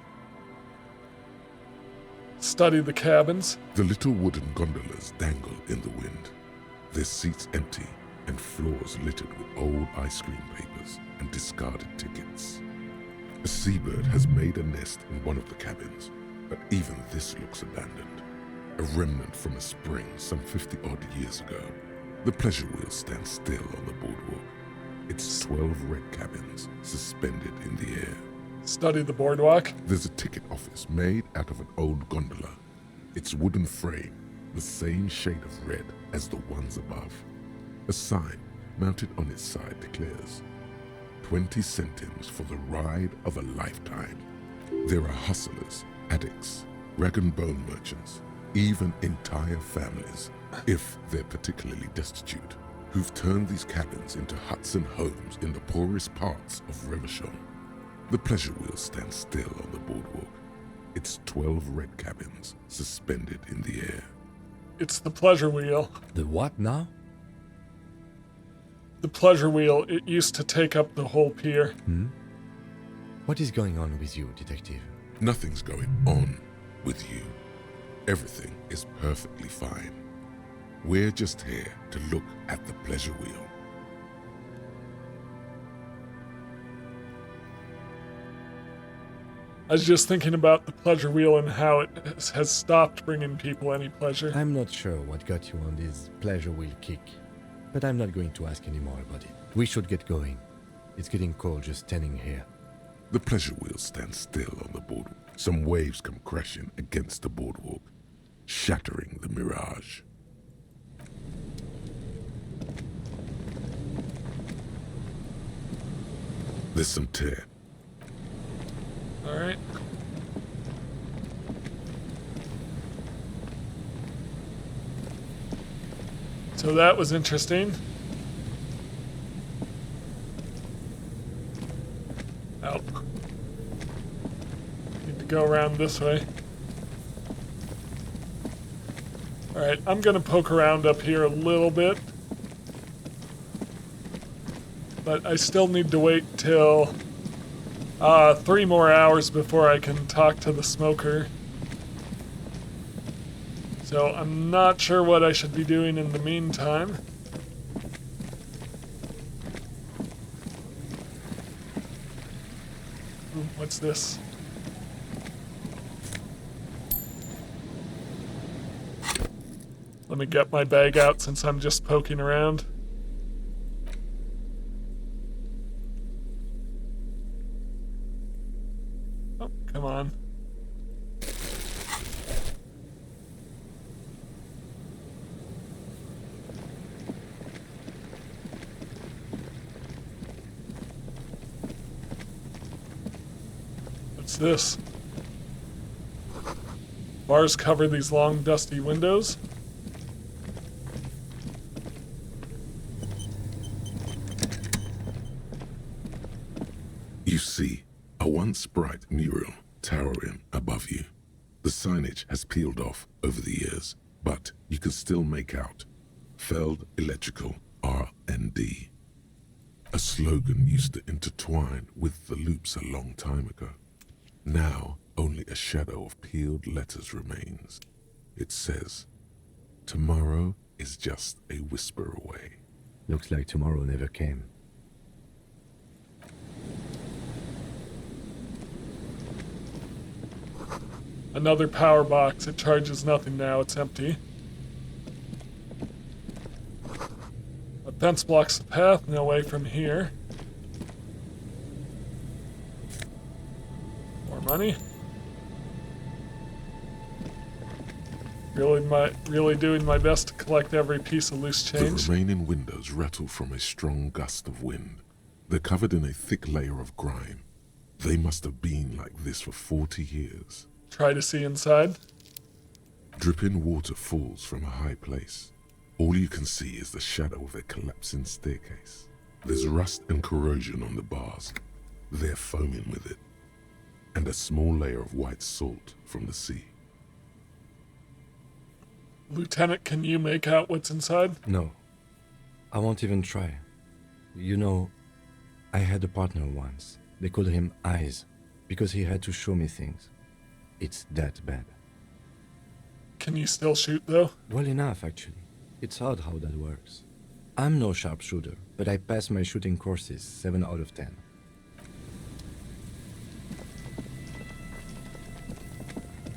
Study the cabins. The little wooden gondolas dangle in the wind, their seats empty, and floors littered with old ice cream papers and discarded tickets. A seabird has made a nest in one of the cabins, but even this looks abandoned. A remnant from a spring some 50-odd years ago. The pleasure wheel stands still on the boardwalk. Its 12 red cabins suspended in the air. Study the boardwalk. There's a ticket office made out of an old gondola. Its wooden frame, the same shade of red as the ones above. A sign mounted on its side declares, 20 centimes for the ride of a lifetime. There are hustlers, addicts, rag and bone merchants, even entire families, if they're particularly destitute, who've turned these cabins into huts and homes in the poorest parts of Revachon. The pleasure wheel stands still on the boardwalk, its 12 red cabins suspended in the air. It's the pleasure wheel. The what now? The pleasure wheel, it used to take up the whole pier. What is going on with you, detective? Nothing's going on with you. Everything is perfectly fine. We're just here to look at the pleasure wheel. I was just thinking about the pleasure wheel and how it has stopped bringing people any pleasure. I'm not sure what got you on this pleasure wheel kick, but I'm not going to ask any more about it. We should get going. It's getting cold just standing here. The pleasure wheel stands still on the boardwalk. Some waves come crashing against the boardwalk, shattering the mirage. There's some tear. All right. So that was interesting. Oh. Need to go around this way. All right, I'm gonna poke around up here a little bit. But I still need to wait till 3 more hours before I can talk to the smoker. So I'm not sure what I should be doing in the meantime. Ooh, what's this? Let me get my bag out since I'm just poking around. Oh, come on. What's this? Bars cover these long, dusty windows. You see a once bright mural towering above you. The signage has peeled off over the years, but you can still make out Feld Electrical R&D. A slogan used to intertwine with the loops a long time ago. Now, only a shadow of peeled letters remains. It says, "Tomorrow is just a whisper away." Looks like tomorrow never came. Another power box. It charges nothing now. It's empty. A fence blocks the path. No way from here. More money. Really doing my best to collect every piece of loose change. The remaining windows rattle from a strong gust of wind. They're covered in a thick layer of grime. They must have been like this for 40 years. Try to see inside. Dripping water falls from a high place. All you can see is the shadow of a collapsing staircase. There's rust and corrosion on the bars. They're foaming with it. And a small layer of white salt from the sea. Lieutenant, can you make out what's inside? No. I won't even try. You know, I had a partner once. They called him Eyes, because he had to show me things. It's that bad. Can you still shoot, though? Well enough, actually. It's odd how that works. I'm no sharpshooter, but I passed my shooting courses 7 out of 10.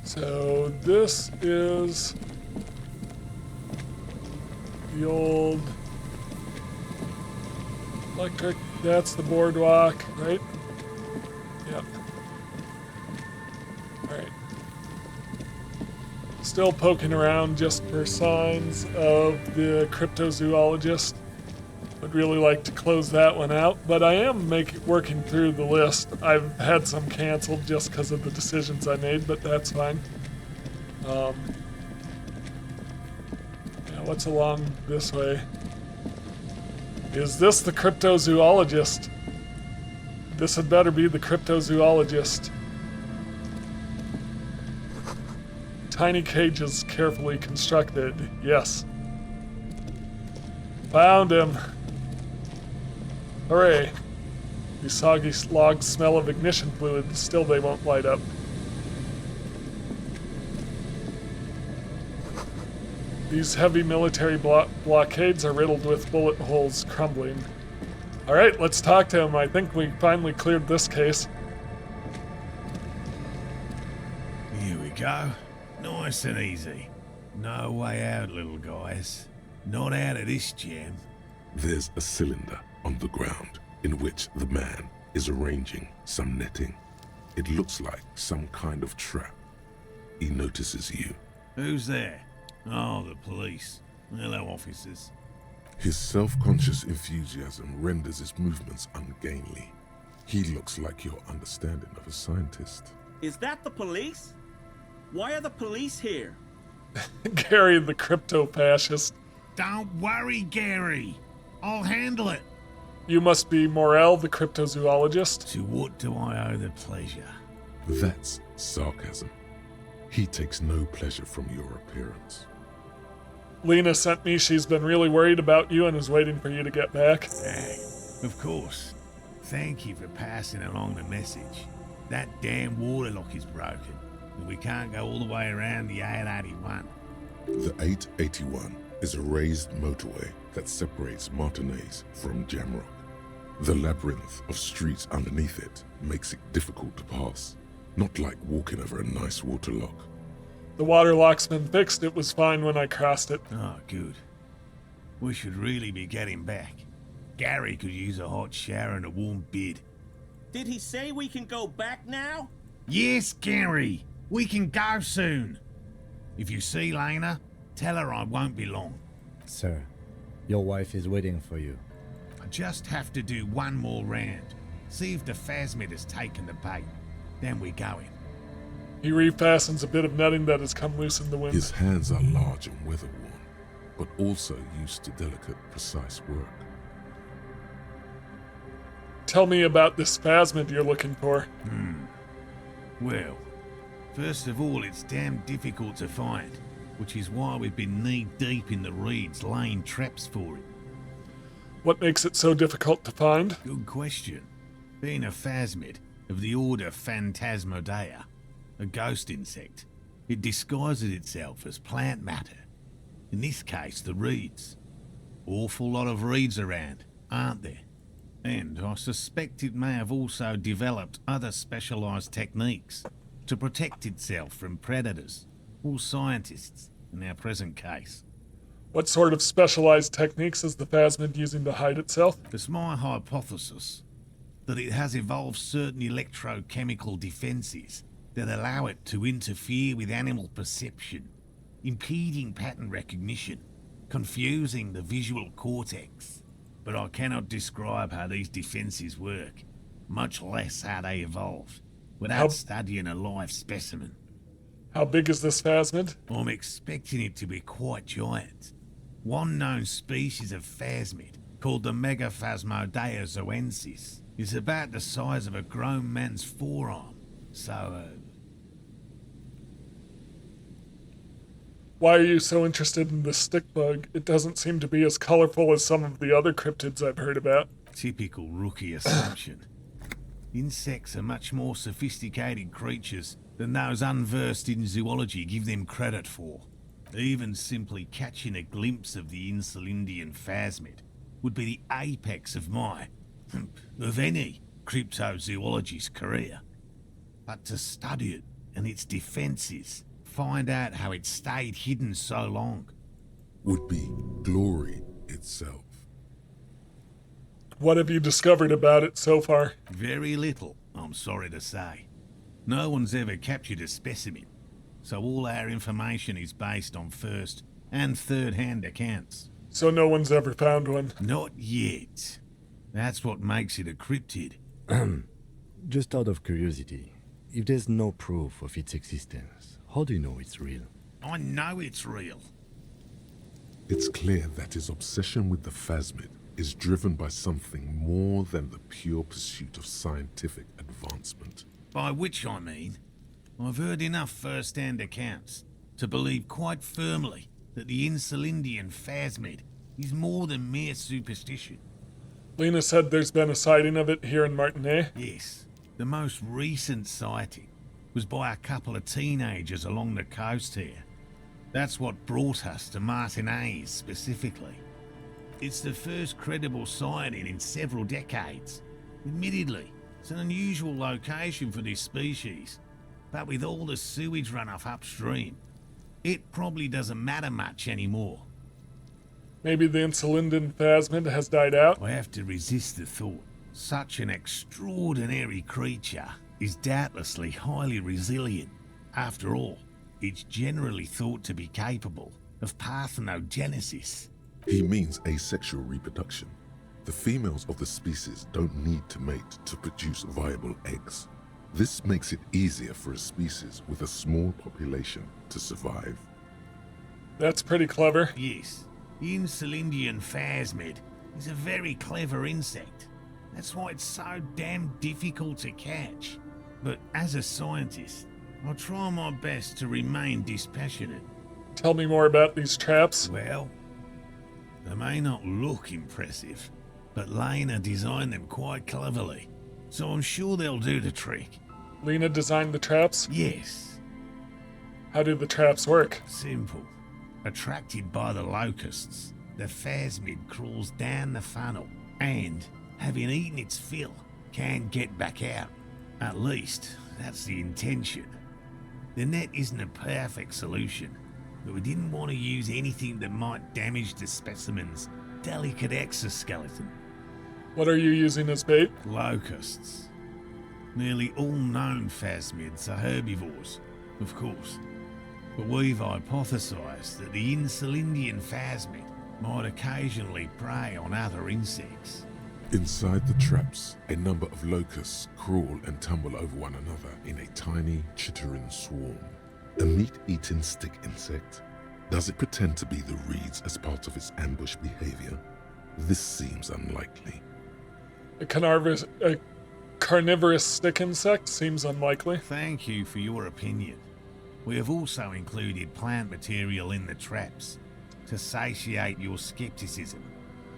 So this is the old electric, that's the boardwalk, right? Yep. Alright. Still poking around just for signs of the cryptozoologist. Would really like to close that one out, but I am working through the list. I've had some canceled just because of the decisions I made, but that's fine. Yeah, what's along this way? Is this the cryptozoologist? This had better be the cryptozoologist. Tiny cages carefully constructed. Yes. Found him. Hooray. These soggy logs smell of ignition fluid, still they won't light up. These heavy military blockades are riddled with bullet holes crumbling. Alright, let's talk to him. I think we finally cleared this case. Here we go. Nice and easy. No way out, little guys. Not out of this jam. There's a cylinder on the ground in which the man is arranging some netting. It looks like some kind of trap. He notices you. Who's there? Oh, the police. Hello, officers. His self-conscious enthusiasm renders his movements ungainly. He looks like your understanding of a scientist. Is that the police? Why are the police here? Gary the crypto-fascist. Don't worry, Gary. I'll handle it. You must be Morel the cryptozoologist. To what do I owe the pleasure? That's sarcasm. He takes no pleasure from your appearance. Lena sent me. She's been really worried about you and is waiting for you to get back. Of course. Thank you for passing along the message. That damn water lock is broken, and we can't go all the way around the 881. The 881 is a raised motorway that separates Martinez from Jamrock. The labyrinth of streets underneath it makes it difficult to pass, not like walking over a nice water lock. The water lock's been fixed. It was fine when I crossed it. Oh, good. We should really be getting back. Gary could use a hot shower and a warm bed. Did he say we can go back now? Yes, Gary. We can go soon. If you see Lena, tell her I won't be long. Sir, your wife is waiting for you. I just have to do one more round. See if the phasmid has taken the bait. Then we go in. He refastens a bit of netting that has come loose in the wind. His hands are large and weather-worn, but also used to delicate, precise work. Tell me about this phasmid you're looking for. Well, first of all, it's damn difficult to find, which is why we've been knee-deep in the reeds laying traps for it. What makes it so difficult to find? Good question. Being a phasmid of the order Phantasmodea, a ghost insect, it disguises itself as plant matter. In this case, the reeds. Awful lot of reeds around, aren't there? And I suspect it may have also developed other specialised techniques to protect itself from predators, or scientists, in our present case. What sort of specialized techniques is the phasmid using to hide itself? It's my hypothesis that it has evolved certain electrochemical defences that allow it to interfere with animal perception, impeding pattern recognition, confusing the visual cortex. But I cannot describe how these defences work, much less how they evolved, without studying a live specimen. How big is this phasmid? I'm expecting it to be quite giant. One known species of phasmid, called the Megaphasmodea zoensis, is about the size of a grown man's forearm. So, Why are you so interested in this stick bug? It doesn't seem to be as colorful as some of the other cryptids I've heard about. Typical rookie assumption. Insects are much more sophisticated creatures than those unversed in zoology give them credit for. Even simply catching a glimpse of the Insulindian phasmid would be the apex of of any cryptozoologist's career. But to study it and its defenses, find out how it stayed hidden so long, would be glory itself. What have you discovered about it so far? Very little, I'm sorry to say. No one's ever captured a specimen, so all our information is based on first and third-hand accounts. So no one's ever found one? Not yet. That's what makes it a cryptid. Just out of curiosity, if there's no proof of its existence, how do you know it's real? I know it's real. It's clear that his obsession with the phasmid is driven by something more than the pure pursuit of scientific advancement. By which I mean, I've heard enough first-hand accounts to believe quite firmly that the Insulindian phasmid is more than mere superstition. Lena said there's been a sighting of it here in Martinez? Yes. The most recent sighting was by a couple of teenagers along the coast here. That's what brought us to Martinez specifically. It's the first credible sighting in several decades. Admittedly, it's an unusual location for this species, but with all the sewage runoff upstream, it probably doesn't matter much anymore. Maybe the Insulindian phasmid has died out? I have to resist the thought. Such an extraordinary creature is doubtlessly highly resilient. After all, it's generally thought to be capable of parthenogenesis. He means asexual reproduction. The females of the species don't need to mate to produce viable eggs. This makes it easier for a species with a small population to survive. That's pretty clever. Yes, the Insulindian phasmid is a very clever insect. That's why it's so damn difficult to catch. But as a scientist, I'll try my best to remain dispassionate. Tell me more about these traps. Well, they may not look impressive, but Lena designed them quite cleverly, so I'm sure they'll do the trick. Lena designed the traps? Yes. How do the traps work? Simple. Attracted by the locusts, the phasmid crawls down the funnel and, having eaten its fill, can get back out. At least, that's the intention. The net isn't a perfect solution, but we didn't want to use anything that might damage the specimen's delicate exoskeleton. What are you using as bait? Locusts. Nearly all known phasmids are herbivores, of course, but we've hypothesized that the Insulindian phasmid might occasionally prey on other insects. Inside the traps, a number of locusts crawl and tumble over one another in a tiny, chittering swarm. A meat-eating stick insect? Does it pretend to be the reeds as part of its ambush behavior? This seems unlikely. A carnivorous stick insect seems unlikely. Thank you for your opinion. We have also included plant material in the traps to satiate your skepticism.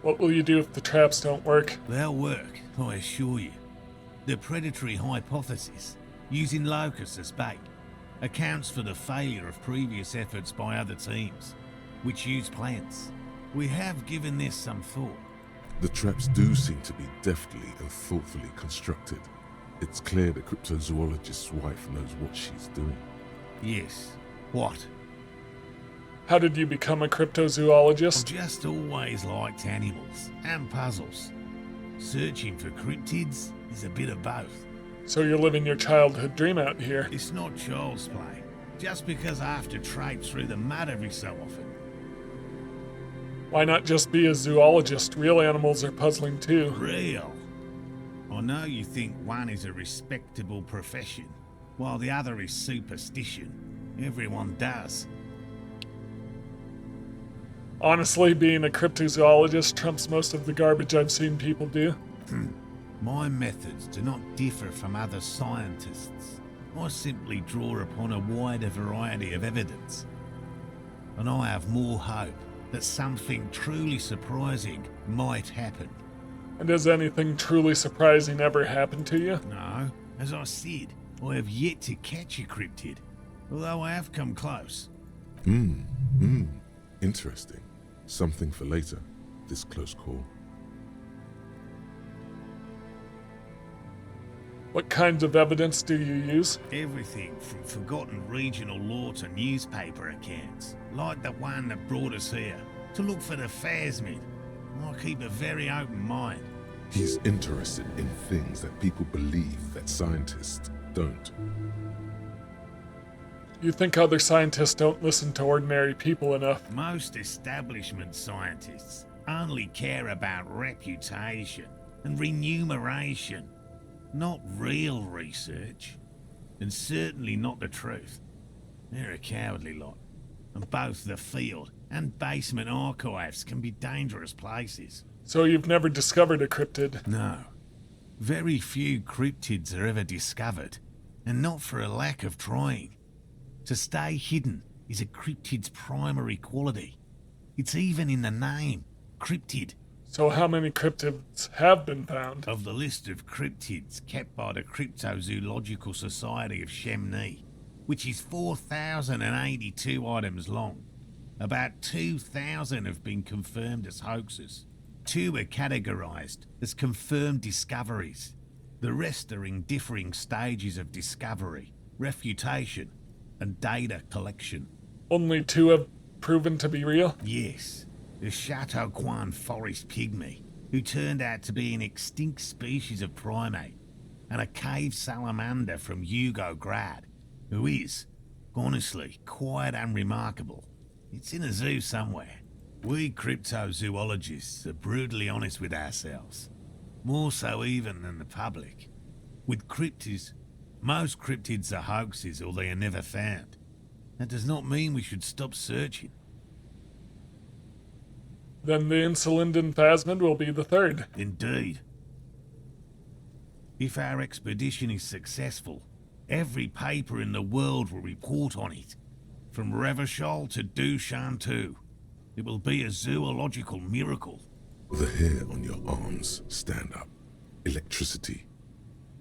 What will you do if the traps don't work? They'll work, I assure you. The predatory hypothesis, using locusts as bait, accounts for the failure of previous efforts by other teams, which use plants. We have given this some thought. The traps do seem to be deftly and thoughtfully constructed. It's clear the cryptozoologist's wife knows what she's doing. Yes. What? How did you become a cryptozoologist? I've just always liked animals and puzzles. Searching for cryptids is a bit of both. So you're living your childhood dream out here? It's not child's play. Just because I have to trade through the mud every so often. Why not just be a zoologist? Real animals are puzzling too. Real? I know you think one is a respectable profession, while the other is superstition. Everyone does. Honestly, being a cryptozoologist trumps most of the garbage I've seen people do. My methods do not differ from other scientists. I simply draw upon a wider variety of evidence. And I have more hope that something truly surprising might happen. And has anything truly surprising ever happened to you? No. As I said, I have yet to catch a cryptid, although I have come close. Interesting. Something for later, this close call. What kinds of evidence do you use? Everything from forgotten regional lore to newspaper accounts, like the one that brought us here, to look for the phasmid. I keep a very open mind. He's interested in things that people believe that scientists don't. You think other scientists don't listen to ordinary people enough? Most establishment scientists only care about reputation and remuneration, not real research, and certainly not the truth. They're a cowardly lot, and both the field and basement archives can be dangerous places. So you've never discovered a cryptid? No. Very few cryptids are ever discovered, and not for a lack of trying. To stay hidden is a cryptid's primary quality. It's even in the name, cryptid. So how many cryptids have been found? Of the list of cryptids kept by the Cryptozoological Society of Chemnee, which is 4,082 items long, about 2,000 have been confirmed as hoaxes. 2 are categorized as confirmed discoveries. The rest are in differing stages of discovery, refutation, and data collection. Only 2 have proven to be real? Yes. The Chateau Quan forest pygmy, who turned out to be an extinct species of primate, and a cave salamander from Yugograd, who is, honestly, quite unremarkable. It's in a zoo somewhere. We cryptozoologists are brutally honest with ourselves. More so even than the public. With cryptids, most cryptids are hoaxes or they are never found. That does not mean we should stop searching. Then the Insulinden phasmid will be the 3rd. Indeed. If our expedition is successful, every paper in the world will report on it. From Revachol to Dushantu. It will be a zoological miracle. The hair on your arms stand up. Electricity.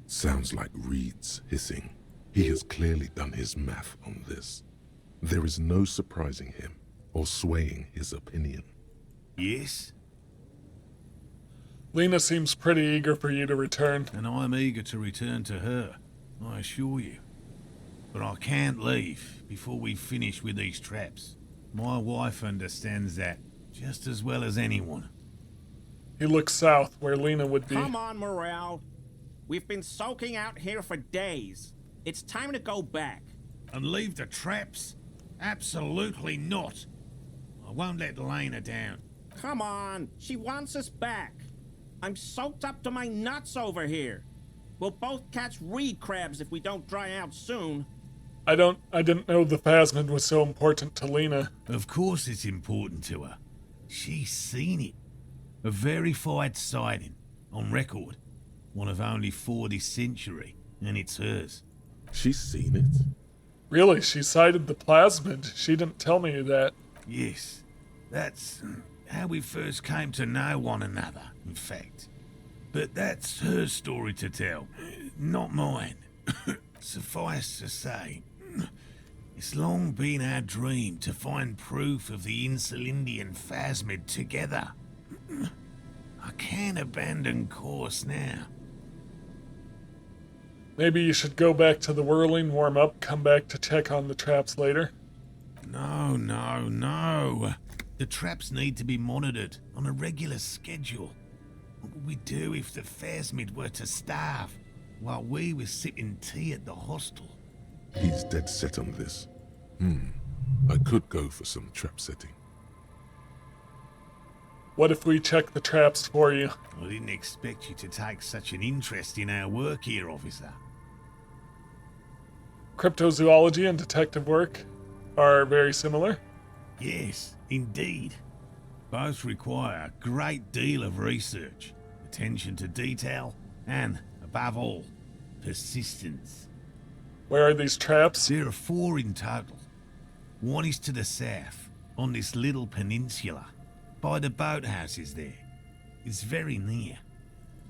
Sounds like reeds hissing. He has clearly done his math on this. There is no surprising him or swaying his opinion. Yes? Lena seems pretty eager for you to return. And I'm eager to return to her, I assure you. But I can't leave before we finish with these traps. My wife understands that just as well as anyone. He looks south, where Lena would be. Come on, Morale. We've been soaking out here for days. It's time to go back. And leave the traps? Absolutely not. I won't let Lena down. Come on, she wants us back. I'm soaked up to my nuts over here. We'll both catch reed crabs if we don't dry out soon. I didn't know the phasmid was so important to Lena. Of course it's important to her. She's seen it. A verified sighting, on record. One of only 4 this century, and it's hers. She's seen it? Really? She sighted the plasmid? She didn't tell me that. Yes. That's how we first came to know one another, in fact. But that's her story to tell, not mine. Suffice to say, it's long been our dream to find proof of the Insulindian phasmid together. I can't abandon course now. Maybe you should go back to the whirling, warm up, come back to check on the traps later. No. The traps need to be monitored on a regular schedule. What would we do if the phasmid were to starve while we were sipping tea at the hostel? He's dead set on this. I could go for some trap setting. What if we check the traps for you? I didn't expect you to take such an interest in our work here, officer. Cryptozoology and detective work are very similar. Yes, indeed. Both require a great deal of research, attention to detail, and, above all, persistence. Where are these traps? There are 4 in total. One is to the south, on this little peninsula, by the boathouses there. It's very near.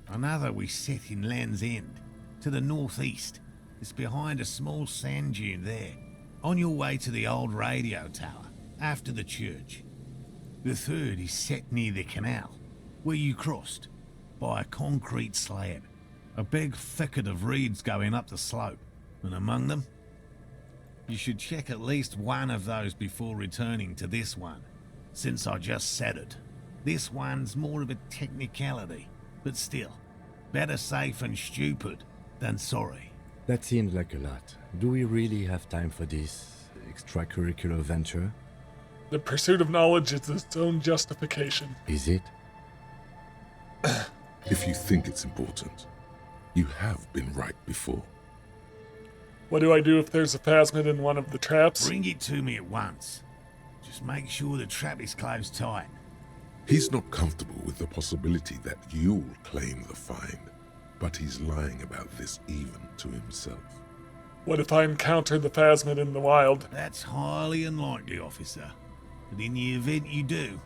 Another we set in Land's End, to the northeast. It's behind a small sand dune there, on your way to the old radio tower, after the church. The third is set near the canal, where you crossed, by a concrete slab, A big thicket of reeds going up the slope, and among them, you should check at least one of those before returning to this one, since I just said it. This one's more of a technicality, but still, better safe and stupid than sorry. That seems like a lot. Do we really have time for this extracurricular venture? The pursuit of knowledge is its own justification. Is it? If you think it's important, you have been right before. What do I do if there's a phasmid in one of the traps? Bring it to me at once. Just make sure the trap is closed tight. He's not comfortable with the possibility that you'll claim the find, but he's lying about this even to himself. What if I encounter the phasmid in the wild? That's highly unlikely, officer. But in the event you do,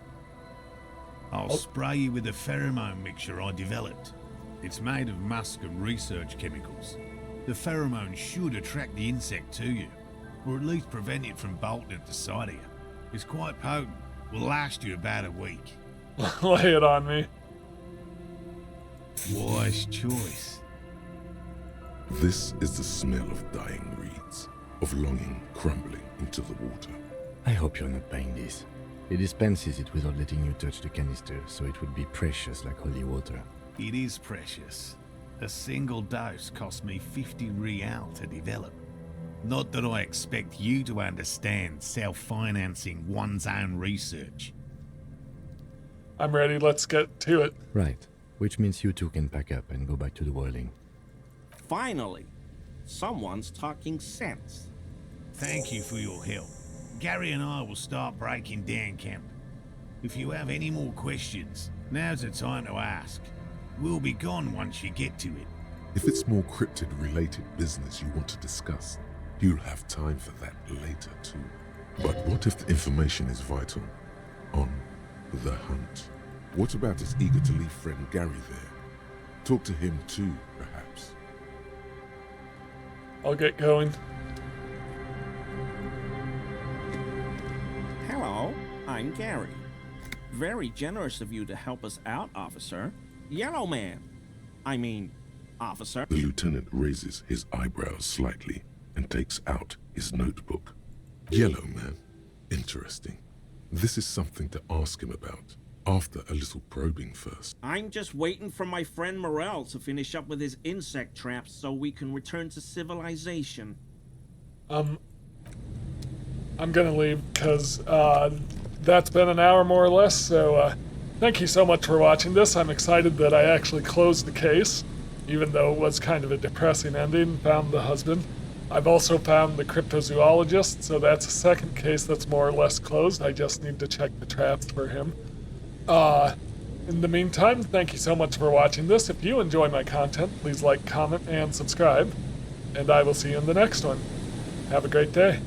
I'll spray you with a pheromone mixture I developed. It's made of musk and research chemicals. The pheromone should attract the insect to you, or at least prevent it from bolting at the sight of you. It's quite potent. Will last you about a week. Lay it on me. Wise choice. This is the smell of dying reeds, of longing crumbling into the water. I hope you're not buying this. He dispenses it without letting you touch the canister, so it would be precious like holy water. It is precious. A single dose cost me 50 real to develop. Not that I expect you to understand self-financing one's own research. I'm ready, let's get to it. Right, which means you two can pack up and go back to the whirling. Finally, someone's talking sense. Thank you for your help. Gary and I will start breaking down camp. If you have any more questions, now's the time to ask. We'll be gone once you get to it. If it's more cryptid-related business you want to discuss, you'll have time for that later too. But what if the information is vital? On the hunt. What about his eager to leave friend Gary there? Talk to him too, perhaps. I'll get going. Hello, I'm Gary. Very generous of you to help us out, officer. Yellow man. I mean, officer. The lieutenant raises his eyebrows slightly and takes out his notebook. Yellow man. Interesting. This is something to ask him about, after a little probing first. I'm just waiting for my friend Morel to finish up with his insect traps so we can return to civilization. I'm gonna leave, because that's been an hour more or less, so thank you so much for watching this. I'm excited that I actually closed the case, even though it was kind of a depressing ending, found the husband. I've also found the cryptozoologist, so that's a second case that's more or less closed. I just need to check the traps for him. In the meantime, thank you so much for watching this. If you enjoy my content, please like, comment, and subscribe, and I will see you in the next one. Have a great day.